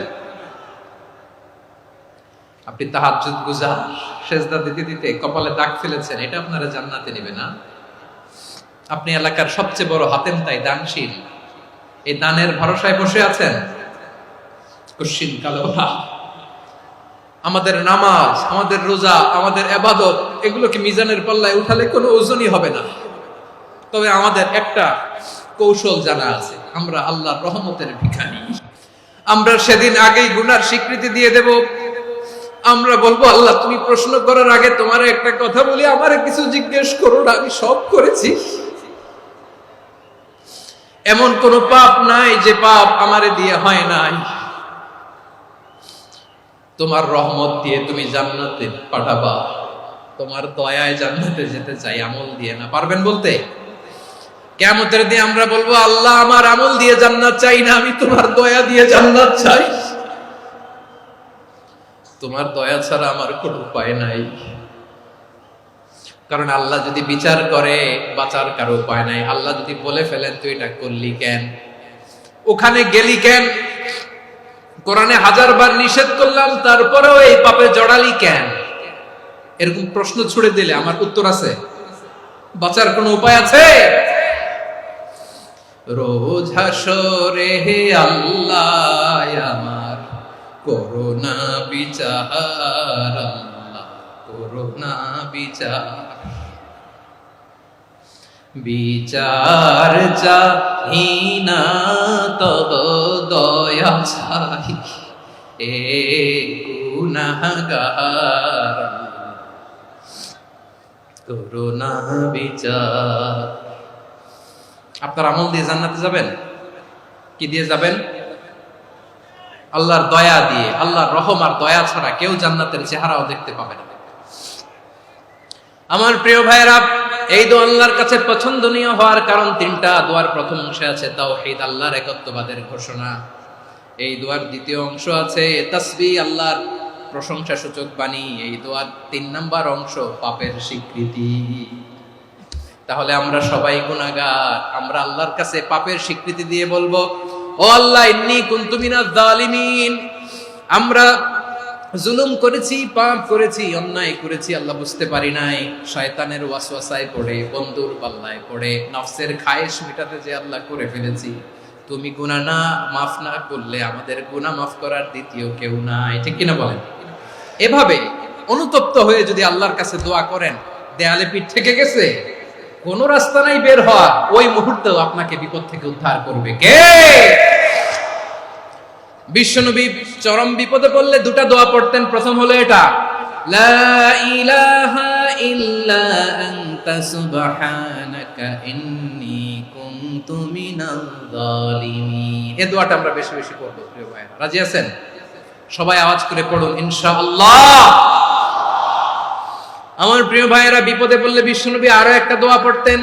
A: আপনি তাহাজ্জুদ গুজার, সেজদা দিতে দিতে কপালে দাগ ফেলেছেন, এটা আপনারা জান্নাতে নেবে না। আপনি এলাকার সবচেয়ে বড় হাতেম তাই দানশীল, এই দানের ভরসায় বসে আছেন, কশিন কালো না। আমাদের নামাজ, আমাদের রোজা, আমাদের ইবাদত, এগুলোকে মিজানের পাল্লায় উঠালে কোনো ওজনই হবে না। তবে আমাদের একটা কৌশল জানা আছে, আমরা আল্লাহর রহমতের ভিখারি। আমরা সেদিন আগেই গুনার স্বীকৃতি দিয়ে দেব। আমরা বলবো, আল্লাহ তুমি প্রশ্ন করার আগে তোমার একটা কথা বলি, আমারে কিছু জিজ্ঞেস করো না, আমি সব করেছি। এমন কোন পাপ নাই যে পাপ আমারে দিয়ে হয় নাই। তোমার রহমত দিয়ে তুমি জান্নাতে পাঠাবা, তোমার দয়ায় জান্নাতে যেতে চাই, আমল দিয়ে না। পারবেন বলতে? কিয়ামতের দিন আমরা বলবো, আল্লাহ আমার আমল দিয়ে জান্নাত চাই না, আমি তোমার দয়া দিয়ে জান্নাত চাই। তোমার দয়া ছাড়া আমার কোনো উপায় নাই। কারণ আল্লাহ যদি বিচার করে বাঁচার কারো উপায় নাই। আল্লাহ যদি বলে ফেলেন তুই এটা করলি কেন, ওখানে গেলি কেন, কোরআনে 1000 বার নিষেধ করলাম তারপরেও এই পাপে জড়ালি কেন, এরকম প্রশ্ন ছুড়ে দিলে আমার উত্তর আছে? বাঁচার কোনো উপায় আছে? রোজ হাসরে হে আল্লাহ আমার করোনা বিচার, আল্লাহ করোনা বিচার, বিচার চাহি না তব দয়া চাই, এ গুনাহগার করোনা বিচার। আপনার আমল দিয়ে জান্নাতে যাবেন? কি দিয়ে যাবেন? আল্লাহর দয়া দিয়ে। আল্লাহর রহম আর দয়া ছাড়া কেউ জান্নাতের চেহারাও দেখতে পাবে না। আমার প্রিয় ভাইয়েরা, এই দোয়া আল্লাহর কাছে পছন্দনীয় হওয়ার কারণ তিনটা। দোয়ার প্রথম অংশে আছে তাওহীদ, আল্লাহর একত্ববাদের ঘোষণা। এই দোয়ার দ্বিতীয় অংশ আছে তাসবিহ, আল্লাহর প্রশংসা সূচক বাণী। এই দোয়ার 3 নাম্বার অংশ পাপের স্বীকৃতি। তাহলে আমরা সবাই গুনাহগার। আমরা আল্লাহর কাছে পাপের স্বীকৃতি দিয়ে বলবো, ও আল্লাহ ইন্নী কুনতু মিনাজ জালিমিন, আমরা জুলুম করেছি, পাপ করেছি, অন্যায় করেছি, আল্লাহ বুঝতে পারি নাই, শয়তানের ওয়াসওয়াসায় পড়ে, বন্ধুর পাল্লায় পড়ে, নফসের খায়েশ মেটাতে যে আল্লাহ করে ফেলেছি। তুমি গুনাহ না মাফ না করলে আমাদের গুনাহ মাফ করার দ্বিতীয় কেউ নাই। ঠিক কিনা বলেন? এভাবে অনুতপ্ত হয়ে যদি আল্লাহর কাছে দোয়া করেন, দেয়ালে পিঠ থেকে গেছে, কোনো রাস্তা নাই বের হওয়া, ওই মুহূর্তেও আপনাকে বিপদ থেকে উদ্ধার করবে কে? বিশ্বনবী চরম বিপদে পড়লে 2টা দোয়া পড়তেন। প্রথম হলো এটা, লা ইলাহা ইল্লা আনতা সুবহানাকা ইন্নী কুনতু মিনাল জালিমিন। এই দোয়াটা আমরা বেশি বেশি পড়ব প্রিয় ভাইরা। রাজি আছেন? সবাই আওয়াজ করে পড়ুন ইনশাআল্লাহ। আমার প্রিয় ভাইয়েরা, বিপদে পড়লে বিশ্বনবী আরো একটা দোয়া পড়তেন,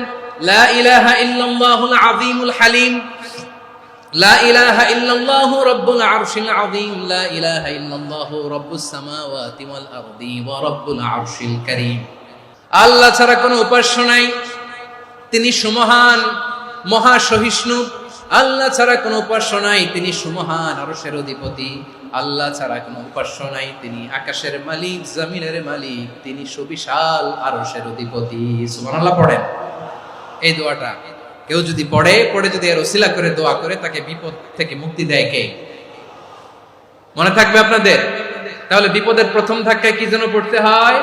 A: লা ইলাহা ইল্লাল্লাহুল আযীমুল হালিম, লা ইলাহা ইল্লাল্লাহু রাব্বুল আরশিল আযীম, লা ইলাহা ইল্লাল্লাহু রাব্বুস সামাওয়াতি ওয়াল আরদি ওয়া রাব্বুল আরশিল কারীম। আল্লাহ ছাড়া কোনো উপাস্য নাই, তিনি সুমহান, মহা সহিষ্ণু। আল্লাহ ছাড়া কোনো উপাস্য নাই, তিনি সুমহান, আরশের অধিপতি। আল্লাহ ছাড়া কোনো উপাস্য নাই, তিনি আকাশের মালিক, জমিনের মালিক, তিনি সুবিশাল আরশের অধিপতি। সুবহানাল্লাহ পড়েন। এই দোয়াটা কেউ যদি পড়ে যদি এর ওসিলা করে দোয়া করে, তাকে বিপদ থেকে মুক্তি দেয় কে? মনে থাকবে আপনাদের? তাহলে বিপদের প্রথম ধাক্কায় কি যেন পড়তে হয়?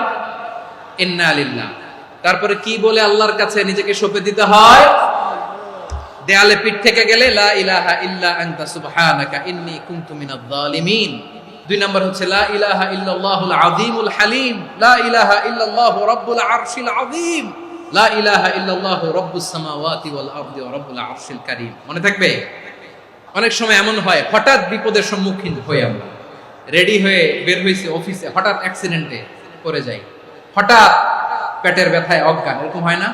A: ইন্না লিল্লাহ। তারপরে কি বলে আল্লাহর কাছে নিজেকে সঁপে দিতে হয়? দেয়ালে পিঠ থেকে গেলে লা ইলাহা ইল্লা আনতা সুবহানাকা ইন্নী কুনতু মিনাজ জালিমিন। 2 নাম্বার হচ্ছে লা ইলাহা ইল্লাল্লাহুল আযীমুল হালিম, লা ইলাহা ইল্লাল্লাহু রাব্বুল আরশিল আযীম, লা ইলাহা ইল্লাল্লাহু রাব্বুস সামাওয়াতি ওয়াল আরদি ওয়া রাব্বুল আরশিল কারীম। মনে থাকবে? অনেক সময় এমন হয়, হঠাৎ বিপদের সম্মুখীন হয়ে আমরা রেডি হয়ে বের হইছি অফিসে, হঠাৎ অ্যাক্সিডেন্টে পড়ে যাই, হঠাৎ পেটের ব্যথায় অজ্ঞান, এরকম হয় না?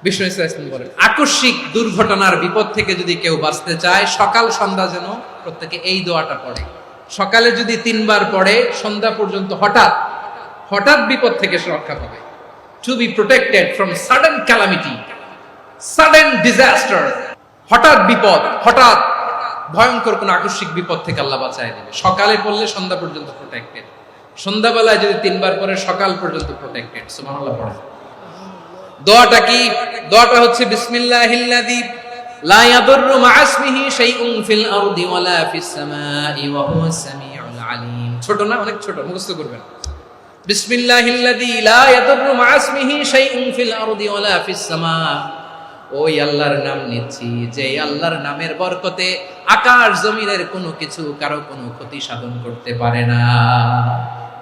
A: বিষ্ণু ইসলাম বলেন, আকস্মিক দুর্ঘটনার বিপদ থেকে যদি কেউ বাঁচতে চায়, সকাল সন্ধ্যা যেন প্রত্যেকে এই দোয়াটা পড়ে। সকালে যদি 3 বার পড়ে, সন্ধ্যা পর্যন্ত হঠাৎ বিপদ থেকে সে রক্ষা পাবে। To be protected from sudden calamity, sudden disaster, হঠাৎ বিপদ, হঠাৎ ভয়ঙ্কর কোন আকস্মিক বিপদ থেকে আল্লাহ বাঁচায় দেবে। সকালে পড়লে সন্ধ্যা পর্যন্ত প্রোটেক্টেড, সন্ধ্যাবেলায় যদি 3 বার পড়ে সকাল পর্যন্ত প্রোটেক্টেড। সুবহানাল্লাহ পড়ে। দোয়াটা কি? দোয়াটা হচ্ছে বিসমিল্লাহিল্লাযী লা ইয়াদুররু মা'a ইসমিহি শাইউন ফিল আরদি ওয়ালা ফিস সামাই ওয়া হুয়াস সামিউল আলীম। ছোট না? অনেক ছোট, মুখস্থ করবেন। বিসমিল্লাহিল্লাযী লা ইয়াদুররু মা'a ইসমিহি শাইউন ফিল আরদি ওয়ালা ফিস সামা। ওই আল্লাহর নাম নিচ্ছি যে আল্লাহর নামের বরকতে আকাশ জমিনের কোনো কিছু কারো কোনো ক্ষতি সাধন করতে পারে না।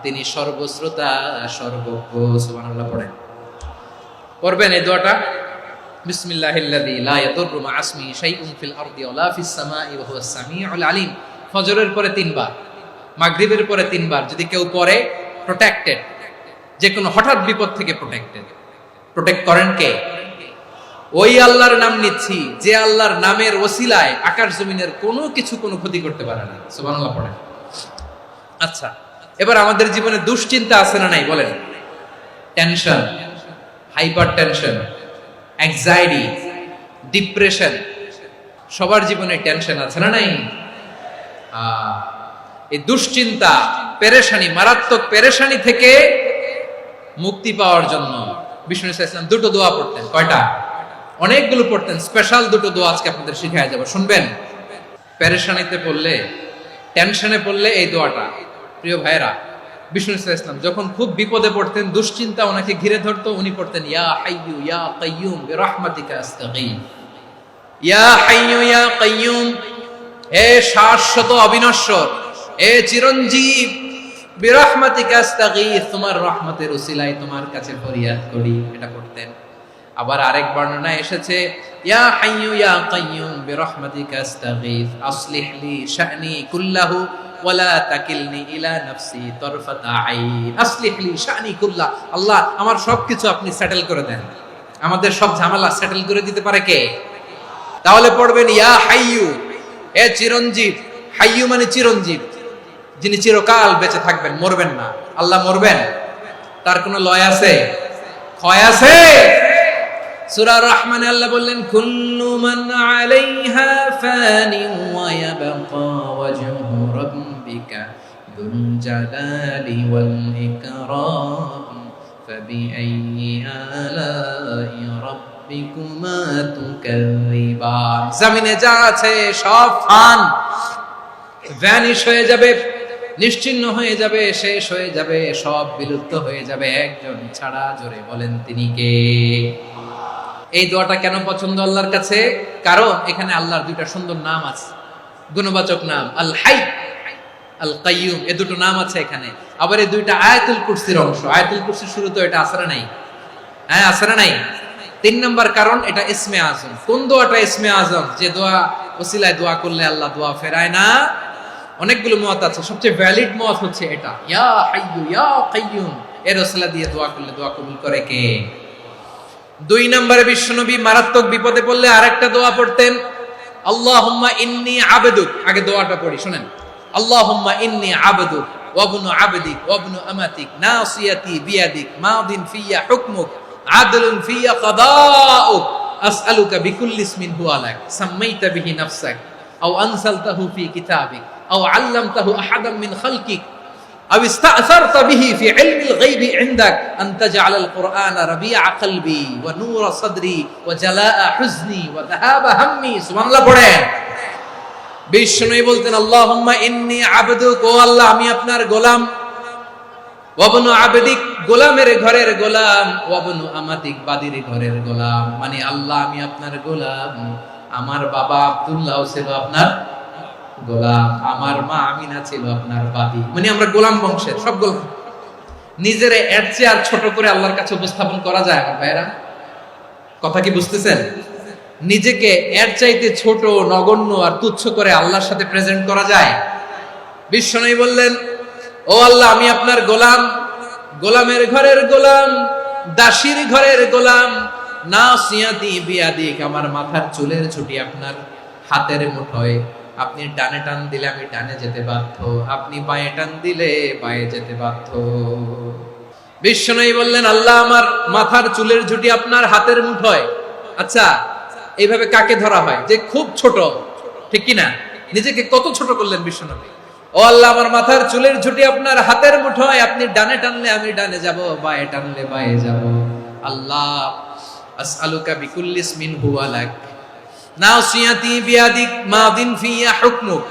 A: তিনি সর্বশ্রোতা, সর্বজ্ঞ। সুবহানাল্লাহ পড়েন। পড়বেন এই দোয়াটা, বিসমিল্লাহিল্লাযী লা ইয়াদুররু মা'a ইসমিহি শাইউন ফিল আরদি ওয়ালা ফিস সামাই ওয়া হুয়াস সামিউল আলীম। ফজরের পরে 3 বার, মাগরিবের পরে 3 বার যদি কেউ পড়ে প্রোটেক্টেড, যে কোনো হঠাৎ বিপদ থেকে প্রোটেক্টেড। প্রোটেক্ট করেন কে? ওই আল্লাহর নাম নিচ্ছি যে আল্লাহর নামের ওসিলায় আকাশ জমিনের কোনো কিছু কোনো ক্ষতি করতে পারে না। সুবহানাল্লাহ পড়েন। আচ্ছা, এবার আমাদের জীবনে দুশ্চিন্তা আছে না নাই বলেন? Tension, hyper tension, anxiety, depression, সবার জীবনে টেনশন আছে না নাই? এই দুশ্চিন্তা, পেরেশানি, মারাত্মক পেরেশানি থেকে মুক্তি পাওয়ার জন্য বিষ্ণু ইসলাম দুটো দোয়া পড়তেন। কয়টা? অনেকগুলো পড়তেন। স্পেশাল দুটো দোয়া আজকে আপনাদের শিখায় যাব, শুনবেন? পেরেশানিতে পড়লে, টেনশনে পড়লে এই দোয়াটা, প্রিয় ভাইরা, বিষ্ণু ইসলাম যখন খুব বিপদে পড়তেন, দুশ্চিন্তা ওনাকে ঘিরে ধরতো, উনি পড়তেন ইয়া হাইয়ু ইয়া কাইয়ুম বিরহমাতিকা আস্তাগীথ। ইয়া হাইয়ু ইয়া কাইয়ুম, হে শাশ্বত অবিনশ্বর, হে চিরঞ্জীব, বিরহমাতিকা আস্তাগীথ, তোমার রহমতের উসিলায় তোমার কাছে ফরিয়াদ করি। এটা করতেন। আবার আরেক বর্ণনায় এসেছে ইয়া হাইয়ু ইয়া কাইয়ুম বিরহমাতিকা আস্তাগীথ আসলিহ লি শা'নি কুল্লাহু ওয়ালা তাকিলনি ইলা নাফসি তারফাতা আইন। আসলিহ লি শা'নি কুল্লাহ, আল্লাহ আমার সবকিছু আপনি সেটেল করে দেন। আমাদের সব ঝামেলা সেটেল করে দিতে পারে কে? তাহলে পড়বেন ইয়া হাইয়ু, হে চিরঞ্জীব। হাইয়ু মানে চিরঞ্জীব, যিনি চিরকাল বেঁচে থাকবেন, মরবেন না। আল্লাহ মরবেন? তার কোনো লয় আছে? ক্ষয় আছে? সূরা রহমানে আল্লাহ বললেন কুল্লু মান আলাইহা ফানি ওয়া ইয়াবকা ওয়াজহু রাব্বিকা যুল জালালি ওয়াল ইকরাম ফাবিআইয়ি আলাই রাব্বিকুমা তুকাযযিবান। জমিনে যা আছে সব ফান, ভ্যানিশ হয়ে যাবে, নিশ্চিহ্ন হয়ে যাবে, শেষ হয়ে যাবে, সব বিলুপ্ত হয়ে যাবে, একজন ছাড়া। জোরে বলেন তিনি কে? এই দোয়াটা কেন পছন্দ আল্লাহর কাছে? কারণ এখানে আল্লাহর দুইটা সুন্দর নাম আছে, গুণবাচক নাম, আল হাই, আল কাইয়ুম, এই দুটো নাম আছে এখানে। আবার এই দুইটা আয়াতুল কুরসির অংশ। আয়াতুল কুরসির শুরু তো এটা আছে না নাই? হ্যাঁ, আছে না নাই? 3 নম্বর কারণ, এটা ইসমে আজম। কোন দোয়াটা ইসমে আজম? যে দোয়া ওসিলায় দোয়া করলে আল্লাহ দোয়া ফেরায় না। অনেকগুলো মত আছে, সবচেয়ে ভ্যালিড মত হচ্ছে এটা, ইয়া হাইয়ু ইয়া কাইয়ুম, এর ওসিলা দিয়ে দোয়া করলে দোয়া কবুল করে কে? 2 নম্বরে বিশ্বনবী মারাত্মক বিপদে পড়লে আরেকটা দোয়া পড়তেন, আল্লাহুম্মা ইন্নী আবদুক। আগে দোয়াটা পড়ি, শুনেন। আল্লাহুম্মা ইন্নী আবদুক ওয়া ইবনু আবদিক ওয়া ইবনু আমাতিক নাসিয়াতি বিয়াদিক মাদিন ফিয়া হুকমুক আদলুন ফিয়া কাদাউক আসআলুকা বিকুল্লি ইসমিন হুয়া লাক সাম্মাইতা বিহি নাফসাক আও আনসালতাহু ফি কিতাবিক আও আল্লামতাহু আহাদাম মিন খালকিক أو استأثرت به في علم الغيب عندك أن تجعل القرآن ربيع قلبي ونور صدري وجلاء حزني وذهاب همي। سبحان الله পড়েন। বিষ্ণু বলতেন আল্লাহুম্মা ইন্নী আবদুক, ও আল্লাহ আমি আপনার গোলাম, ওয়া ইবনু আবদিক, গোলামের ঘরের গোলাম, ওয়া ইবনু আমাতিক, বাদীর ঘরের গোলাম। মানে আল্লাহ আমি আপনার গোলাম। আমার বাবা আব্দুল্লাহ ছিল আপনার গোলাম, আমার মা আমিনা ছিল আপনার বাদী। মানে আমরা গোলাম বংশের, সব গোলাম। নিজেরে এর চেয়ে আর ছোট করে আল্লাহর কাছে উপস্থাপন করা যায় আমার ভাইরা? কথা কি বুঝতেছেন? নিজেকে এর চাইতে ছোট, নগণ্য আর তুচ্ছ করে আল্লাহর সাথে প্রেজেন্ট করা যায়? বিশ্বনবী বললেন ও আল্লাহ আমি আপনার গোলাম, গোলামের ঘরের গোলাম, দাসীর ঘরের গোলাম, নাসিয়াতি বিয়াদিক, আমার মাথার চুলের ছুটি আপনার হাতের মুঠোয়। আপনি ডানে টান দিলে আমি ডানে যেতে বাধ্য, আপনি বাঁয়ে টান দিলে বাঁয়ে যেতে বাধ্য। বিশ্বনবী বললেন আল্লাহ আমার মাথার চুলের ঝুঁটি আপনার হাতের মুঠোয়। আচ্ছা, এইভাবে কাকে ধরা হয়? যে খুব ছোট, ঠিক কি না? নিজেকে কত ছোট করলেন বিশ্বনবী। ও আল্লাহ আমার মাথার চুলের ঝুঁটি আপনার হাতের মুঠোয়, আপনি ডানে টানলে আমি ডানে যাব, বাঁয়ে টানলে বাঁয়ে যাব। আল্লাহ আসআলুকা বিকুল্লি ইসমিন হুয়া লাক নাসিয়াতি বিয়াদিক মাদিন ফিয়া হুকমুক,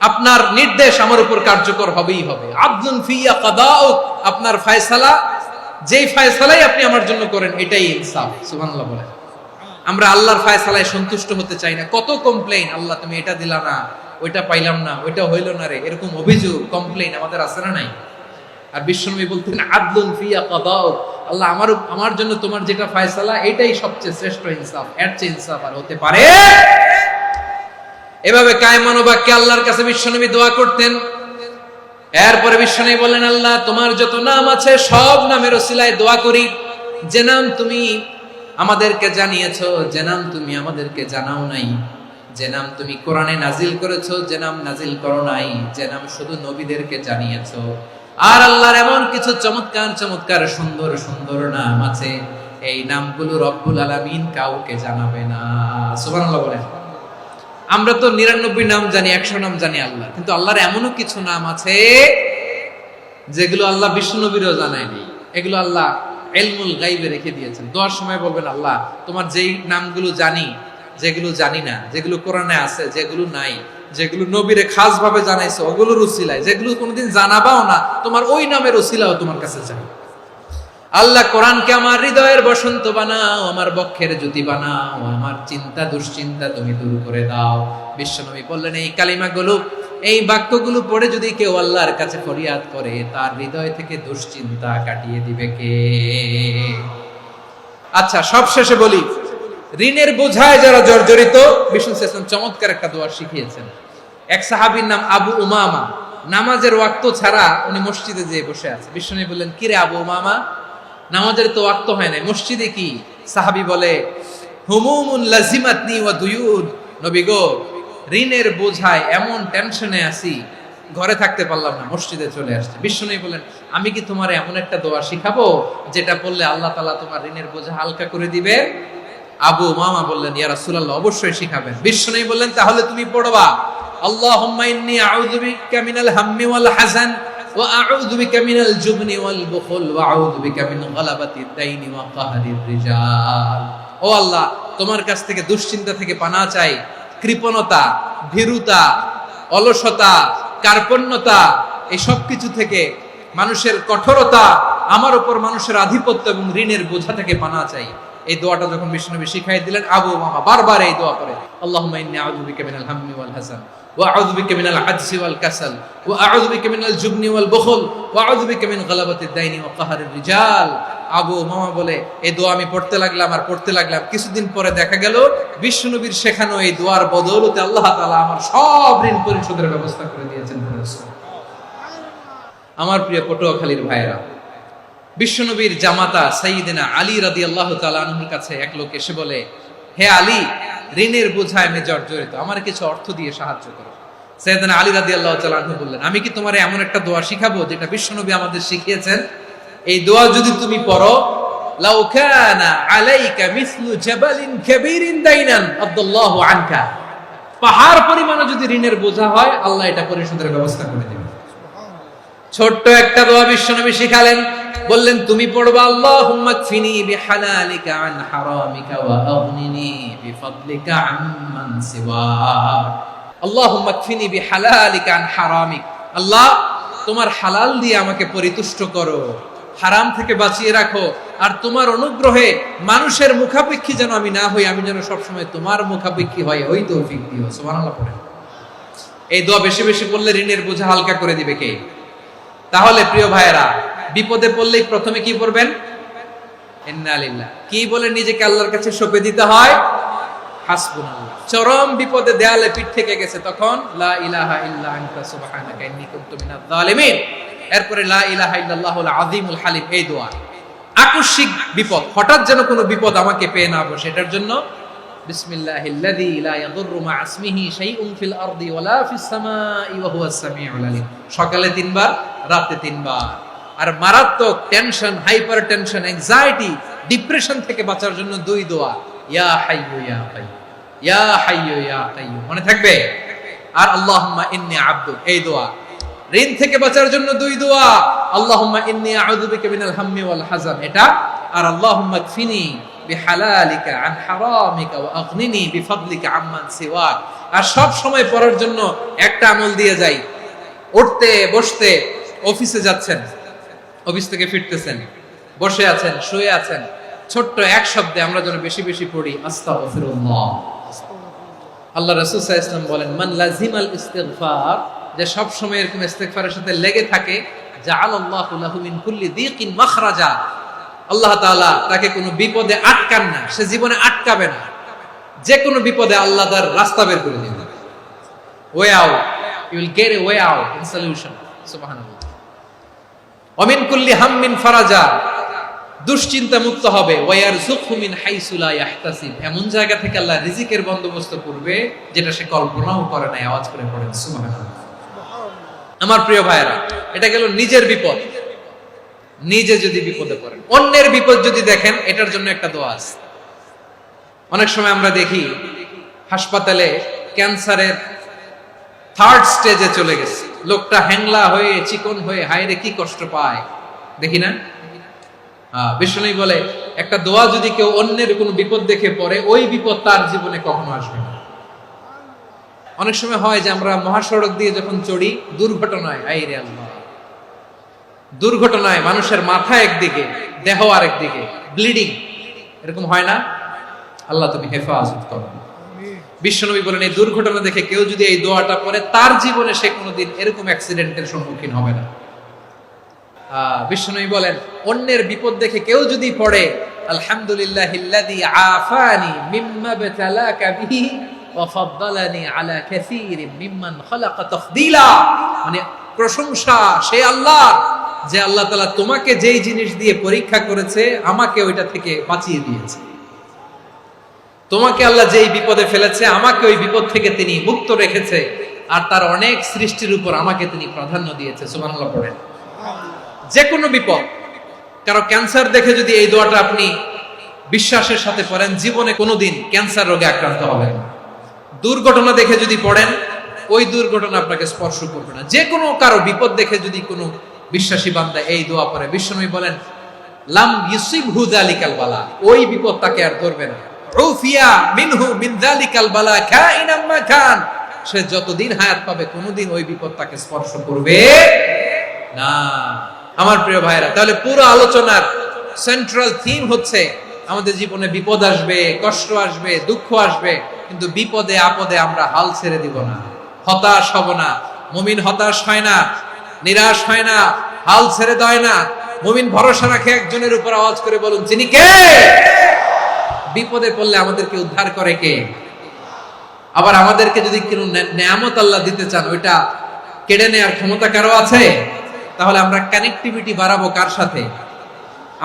A: আপনার নির্দেশ আমার উপর কার্যকর হবেই হবে। আদলুন ফিয়া কাদাউক, আপনার ফয়সালা, যেই ফয়সালাই আপনি আমার জন্য করেন এটাই ইনসাফ। সুবহানাল্লাহ বলেন। আমরা আল্লাহর ফয়সালায় সন্তুষ্ট হতে চাই না। কত কমপ্লেইন, আল্লাহ তুমি এটা দিলা না, ওইটা পাইলাম না, ওইটা হইল না রে, এরকম অভিযোগ, কমপ্লেইন আমাদের আছে না নাই? আর বিশ্বনবী বলতেন আদলুন ফিয়া কাদাউক, আল্লাহ আমার জন্য তোমার যেটা ফয়সালা এটাই সবচেয়ে শ্রেষ্ঠ ইনসাফ, এর চেয়ে ইনসাফ আর হতে পারে? এভাবে কায়মান বাক্যে আল্লাহর কাছে বিশ্বনবী দোয়া করতেন। এরপরে বিশ্বনবী বললেন, আল্লাহ তোমার যত নাম আছে সব নামের ওসিলায় দোয়া করি, যে নাম তুমি আমাদেরকে জানিয়েছো, যে নাম তুমি আমাদেরকে জানাও নাই, যে নাম তুমি কোরআনে নাজিল করেছো, যে নাম নাজিল করো নাই, যে নাম শুধু নবীদেরকে জানিয়েছো। আর আল্লাহর এমন কিছু চমৎকার চমৎকার সুন্দর সুন্দর নাম আছে, এই নামগুলো রব্বুল আলামিন কাউকে জানাবে না। সুবহানাল্লাহ বলেন। আমরা তো 99 নাম জানি, 100 নাম জানি আল্লাহ, কিন্তু আল্লাহর এমনও কিছু নাম আছে যেগুলো আল্লাহ বিষ্ণু নবীরও জানায়নি। এগুলো আল্লাহ ইলমুল গায়বে রেখে দিয়েছেন। দোয়ার সময় বলবেন, আল্লাহ তোমার যেই নামগুলো জানি, যেগুলো জানি না, যেগুলো কোরআনে আছে, যেগুলো নাই, যেগুলো নবীরে খাস ভাবে জানাইছো ওগুলোর উসিলায়, যেগুলো কোনোদিন জানাবাও না তোমার ওই নামের উসিলাও তোমার কাছে চাই। আল্লাহ কোরআনকে আমার হৃদয়ের বসন্ত বানাও, আমার বক্ষের জ্যোতি বানাও, আমার চিন্তা দুশ্চিন্তা তুমি দূর করে দাও। বিশ্বনবী বললেন, এই কালিমাগুলো, এই বাক্যগুলো পড়ে যদি কেউ আল্লাহর কাছে ফরিয়াদ করে, তার হৃদয় থেকে দুশ্চিন্তা কাটিয়ে দিবে কে? আচ্ছা, সব শেষে বলি, ঋণের বোঝায় যারা জর্জরিত, বিষ্ণু ইসলাম চমৎকার একটা দোয়া শিখিয়েছেন। এক সাহাবীর নাম আবু উমামা, নামাজের ওয়াক্ত ছাড়া উনি মসজিদে যেয়ে বসে আছে। বিষ্ণু বললেন, কিরে আবু উমামা, নামাজের তো ওয়াক্ত হয় না, মসজিদে কি? সাহাবী বলে, হুমুমুন লাজিমাতনি ওয়া দুয়ুদ, নবী গো, ঋণের বোঝায় এমন টেনশনে আছি, ঘরে থাকতে পারলাম না, মসজিদে চলে আসছে। বিষ্ণু বলেন, আমি কি তোমার এমন একটা দোয়া শিখাবো যেটা পড়লে আল্লাহ তাআলা তোমার ঋণের বোঝা হালকা করে দিবে? আবু উমামা বললেন, ইয়া রাসূলুল্লাহ, অবশ্যই শিখাবেন। বিষ্ণু বললেন, তাহলে তুমি পড়বা, আল্লাহুম্মা ইন্নী আউযু বিকা মিনাল হাম্মি ওয়াল হাযান ওয়া আউযু বিকা মিনাল জুবনি ওয়াল বুখল ওয়া আউযু বিকা মিন গালাবাতিদ দাইনি ওয়া কাহরির রিজাল। ও আল্লাহ, তোমার কাছ থেকে দুশ্চিন্তা থেকে পানাহ চাই, কৃপণতা, ভীরুতা, অলসতা, কার্পণ্যতা, এই সব কিছু থেকে, মানুষের কঠোরতা, আমার উপর মানুষের আধিপত্য এবং ঋণের বোঝা থেকে পানাহ চাই। এই দোয়াটা যখন বিষ্ণুনবী শিখাই দিলেন, আবু উমামা বারবার এই দোয়া করে, আল্লাহুম্মা ইন্নী আউযু বিকা মিনাল হাম্মি ওয়াল হাযান ওয়া আউযু বিকা মিনাল আজজি ওয়াল কাসাল ওয়া আউযু বিকা মিনাল জুবনি ওয়াল বুখল ওয়া আউযু বিকা মিন গালাবাতিদ দাইনি ওয়া কাহরির রিজাল। আবু উমামা বলে, এই দোয়া আমি পড়তে লাগলাম। কিছুদিন পরে দেখা গেল বিষ্ণুনবীর শেখানো এই দোয়ার বদৌলতে আল্লাহ তাআলা আমার সব ঋণ পরিশোধের ব্যবস্থা করে দিয়েছেন। আমার প্রিয় পটুয়াখালীর ভাইরা, বিশ্বনবীর জামাতা সাইয়্যিদিনা আলী রাদিয়াল্লাহু তাআলা আনহুর কাছে এক লোক এসে বলে, হে আলী, ঋণের বোঝায় আমি জর্জরিত, আমার কিছু অর্থ দিয়ে সাহায্য করো। সাইয়্যিদিনা আলী রাদিয়াল্লাহু তাআলা আনহু বললেন, আমি কি তোমারে এমন একটা দোয়া শিখাবো যেটা বিশ্বনবী আমাদের শিখিয়েছেন? এই দোয়া যদি তুমি পড়ো, লাউ কানা আলাইকা মিসলু জাবালিন কাবীরিন দাইনান আদাল্লাহু আনকা, পাহাড় পরিমাণে যদি ঋণের বোঝা হয়, আল্লাহ এটা পরিশোধের ব্যবস্থা করে দেবেন। ছোট্ট একটা দোয়া বিশ্বনবী শিখালেন, বললেন, তুমি পড়বা, আল্লাহুম্মা কফিনি বিহালালিকা আন হারামিকা ওয়া আগনিনি বিফাদলিকা আম্মান সিওয়াক। আল্লাহুম্মা কফিনি বিহালালিকা আন হারামিক, আল্লাহ তোমার হালাল দিয়ে আমাকে পরিতুষ্ট করো, হারাম থেকে বাঁচিয়ে রাখো, আর তোমার অনুগ্রহে মানুষের মুখাপেক্ষী যেন আমি না হই, আমি যেন সবসময় তোমার মুখাপেক্ষী হই, ওই তৌফিক দিও। সুবহানাল্লাহ পড়েন। এই দোয়া বেশি বেশি পড়লে ঋণের বোঝা হালকা করে দিবে কে? তাহলে প্রিয় ভাইয়েরা, বিপদে পড়লেই প্রথমে কি পড়বেন? ইন্না লিল্লাহ। কি বলে নিজেকে আল্লাহর কাছে সঁপে দিতে হয়? হাসবুনাল্লাহ। চরম বিপদে দেয়ালে পিঠ থেকে গেছে, তখন লা ইলাহা ইল্লা আনতা সুবহানাকা ইন্নী কুনতু মিনাজ জালিমিন। এরপরে লা ইলাহা ইল্লাল্লাহুল আযীমুল হালিম, এই দোয়া। আকস্মিক বিপদ, হঠাৎ যেন কোনো বিপদ আমাকে পেয়ে না বসে, এটার জন্য বিসমিল্লাহিল্লাযী লা ইয়াদুররু মা ইসমিহি শাইউন ফিল আরদি ওয়ালা ফিস সামাই ওয়া হুয়াস সামিউল আলীম। সকালে 3 বার, রাতে 3 বার। আর মারাত্মক tension, hyper tension, anxiety, depression থেকে বাঁচার জন্য 2 দোয়া, ইয়া হাইয়্যু ইয়া কাইয়্যুম, ইয়া হাইয়্যু ইয়া কাইয়্যুম, মনে থাকবে? আর আল্লাহুম্মা ইন্নী আবদুক, এই দোয়া। ঋণ থেকে বাঁচার জন্য 2 দোয়া, আল্লাহুম্মা ইন্নী আউযু বিকা মিনাল হাম্মি ওয়াল হাযান, এটা। আর আল্লাহুম্মা কফিনি বিহালালিকা আন হারামিকা ওয়া আগনিনি বিফাদলিকা আম্মান সিওয়াক। আর সব সময় পড়ার জন্য একটা আমল দিয়ে যাই, উঠতে বসতে, অফিসে যাচ্ছেন, অফিস থেকে ফিরতেছেন, বসে আছেন, শুয়ে আছেন, ছোট্ট এক শব্দে আমরা যেন বেশি বেশি পড়ি, আস্তাগফিরুল্লাহ। আল্লাহ রাসূল সাল্লাল্লাহু আলাইহি ওয়াসাল্লাম বলেন, মান লাজিমাল ইস্তিগফার, যে সব সময় এরকম ইস্তিগফারের সাথে লেগে থাকে, জাআলাল্লাহু লাহু মিন কুল্লি দীকিন মাখরাজা, আল্লাহ তাআলা তাকে কোনো বিপদে আটকান না, সে জীবনে আটকাবে না, যে কোনো বিপদে আল্লাহ তার রাস্তা বের করে দিবেন। Way out, you will get a way out in solution. সুবহানাল্লাহ। ওমিন কুল্লি হাম্মিন ফারাজা, দুশ্চিন্তা মুক্ত হবে। ওয়ারযুকহু মিন হাইসু লা ইয়াহতাসিব, এমন জায়গা থেকে আল্লাহ রিজিকের বন্দোবস্ত করবে যেটা সে কল্পনাও করে না। আওয়াজ করে পড়েন সুবহানাল্লাহ। আমার প্রিয় ভাইরা, এটা গেল নিজের বিপদ। নিজে যদি বিপদে পড়েন, অন্যের বিপদ যদি দেখেন, এটার জন্য একটা দোয়া আছে। অনেক সময় আমরা দেখি হাসপাতালে ক্যান্সারের 3rd স্টেজে চলে গেছে, লোকটা হ্যাংলা হয়ে চিকন হয়ে হায়রে কি কষ্ট পায়, দেখি না? বিষ্ণু বলে একটা দোয়া যদি কেউ অন্যের কোনো বিপদ দেখে পড়ে, ওই বিপদ তার জীবনে কখনো আসবে না। অনেক সময় হয় যে আমরা মহাসড়ক দিয়ে যখন চড়ি, দুর্ঘটনায়, আইরে আল্লাহ, দুর্ঘটনায় মানুষের মাথা একদিকে, দেহ আরেকদিকে, ব্লিডিং, এরকম হয় না? আল্লাহ তুমি হেফাজত করো। বিশ্বনবী বলেন এই দুর্ঘটনা দেখে কেউ যদি এই দোয়াটা পড়ে, তার জীবনে সে কোনোদিন এরকম অ্যাক্সিডেন্টের সম্মুখীন হবে না। বিশ্বনবী বলেন অন্যের বিপদ দেখে কেউ যদি পড়ে, আলহামদুলিল্লাহিল্লাযী আফানি মিম্মা বাতালাকা বিহি ওয়া ফাদ্দালানি আলা কাসীরিন মিম্মান খালাকা তাফদীলা, মানে প্রশংসা সে আল্লাহ, যে আল্লাহ তাআলা তোমাকে যেই জিনিস দিয়ে পরীক্ষা করেছে, আমাকে ওইটা থেকে বাঁচিয়ে দিয়েছে। তোমাকে আল্লাহ যেই বিপদে ফেলেছে, আমাকে ওই বিপদ থেকে তিনি মুক্ত রেখেছে, আর তার অনেক সৃষ্টির উপর আমাকে তিনি প্রাধান্য দিয়েছে। সুবহানাল্লাহ পড়েন। যে কোনো বিপদ, কারো ক্যান্সার দেখে যদি এই দোয়াটা আপনি বিশ্বাসের সাথে পড়েন, জীবনে কোনোদিন ক্যান্সার রোগে আক্রান্ত হবেন না। দুর্ঘটনা দেখে যদি পড়েন, ওই দুর্ঘটনা আপনাকে স্পর্শ করবে না। যে কোনো কারো বিপদ দেখে যদি কোনো বিশ্বাসী বান্দা এই দোয়া পড়ে, বিশ্বনবী বলেন লাম ইউসিবহু যালিকাল বালা, ওই বিপদ তাকে আর ধরবে না। উফিয়া মিনহু মিন যালিকাল বালা কাইনাম মা কান, সে যতদিন হায়াত পাবে কোনোদিন ওই বিপদ তাকে স্পর্শ করবে না। আমার প্রিয় ভাইরা, তাহলে পুরো আলোচনার সেন্ট্রাল থিম হচ্ছে আমাদের জীবনে বিপদ আসবে, কষ্ট আসবে, দুঃখ আসবে, কিন্তু বিপদে আপদে আমরা হাল ছেড়ে দিব না, হতাশ হব না। মুমিন হতাশ হয় না, নিরাশ হয় না, হাল ছেড়ে দেয় না। মুমিন ভরসা রাখে একজনের উপর। আওয়াজ করে বলুন, যিনি কে? বিপদে পড়লে আমাদেরকে উদ্ধার করে কে? আবার আমাদেরকে যদি কোনো নেয়ামত আল্লাহ দিতে চান, ওইটা কেড়ে নেওয়ার ক্ষমতা কারো আছে? তাহলে আমরা কানেক্টিভিটি বাড়াবো কার সাথে?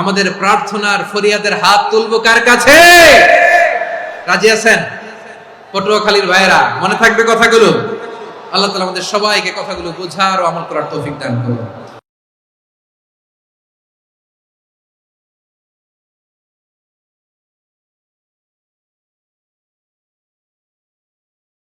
A: আমাদের প্রার্থনার ফরিয়াদের হাত তুলবো কার কাছে? রাজি আছেন? পটুয়াখালীর ভাইয়েরা, মনে থাকবে কথাগুলো? আল্লাহ তাআলা আমাদের সবাইকে কথাগুলো বোঝার ও আমল করার তৌফিক দান করুন।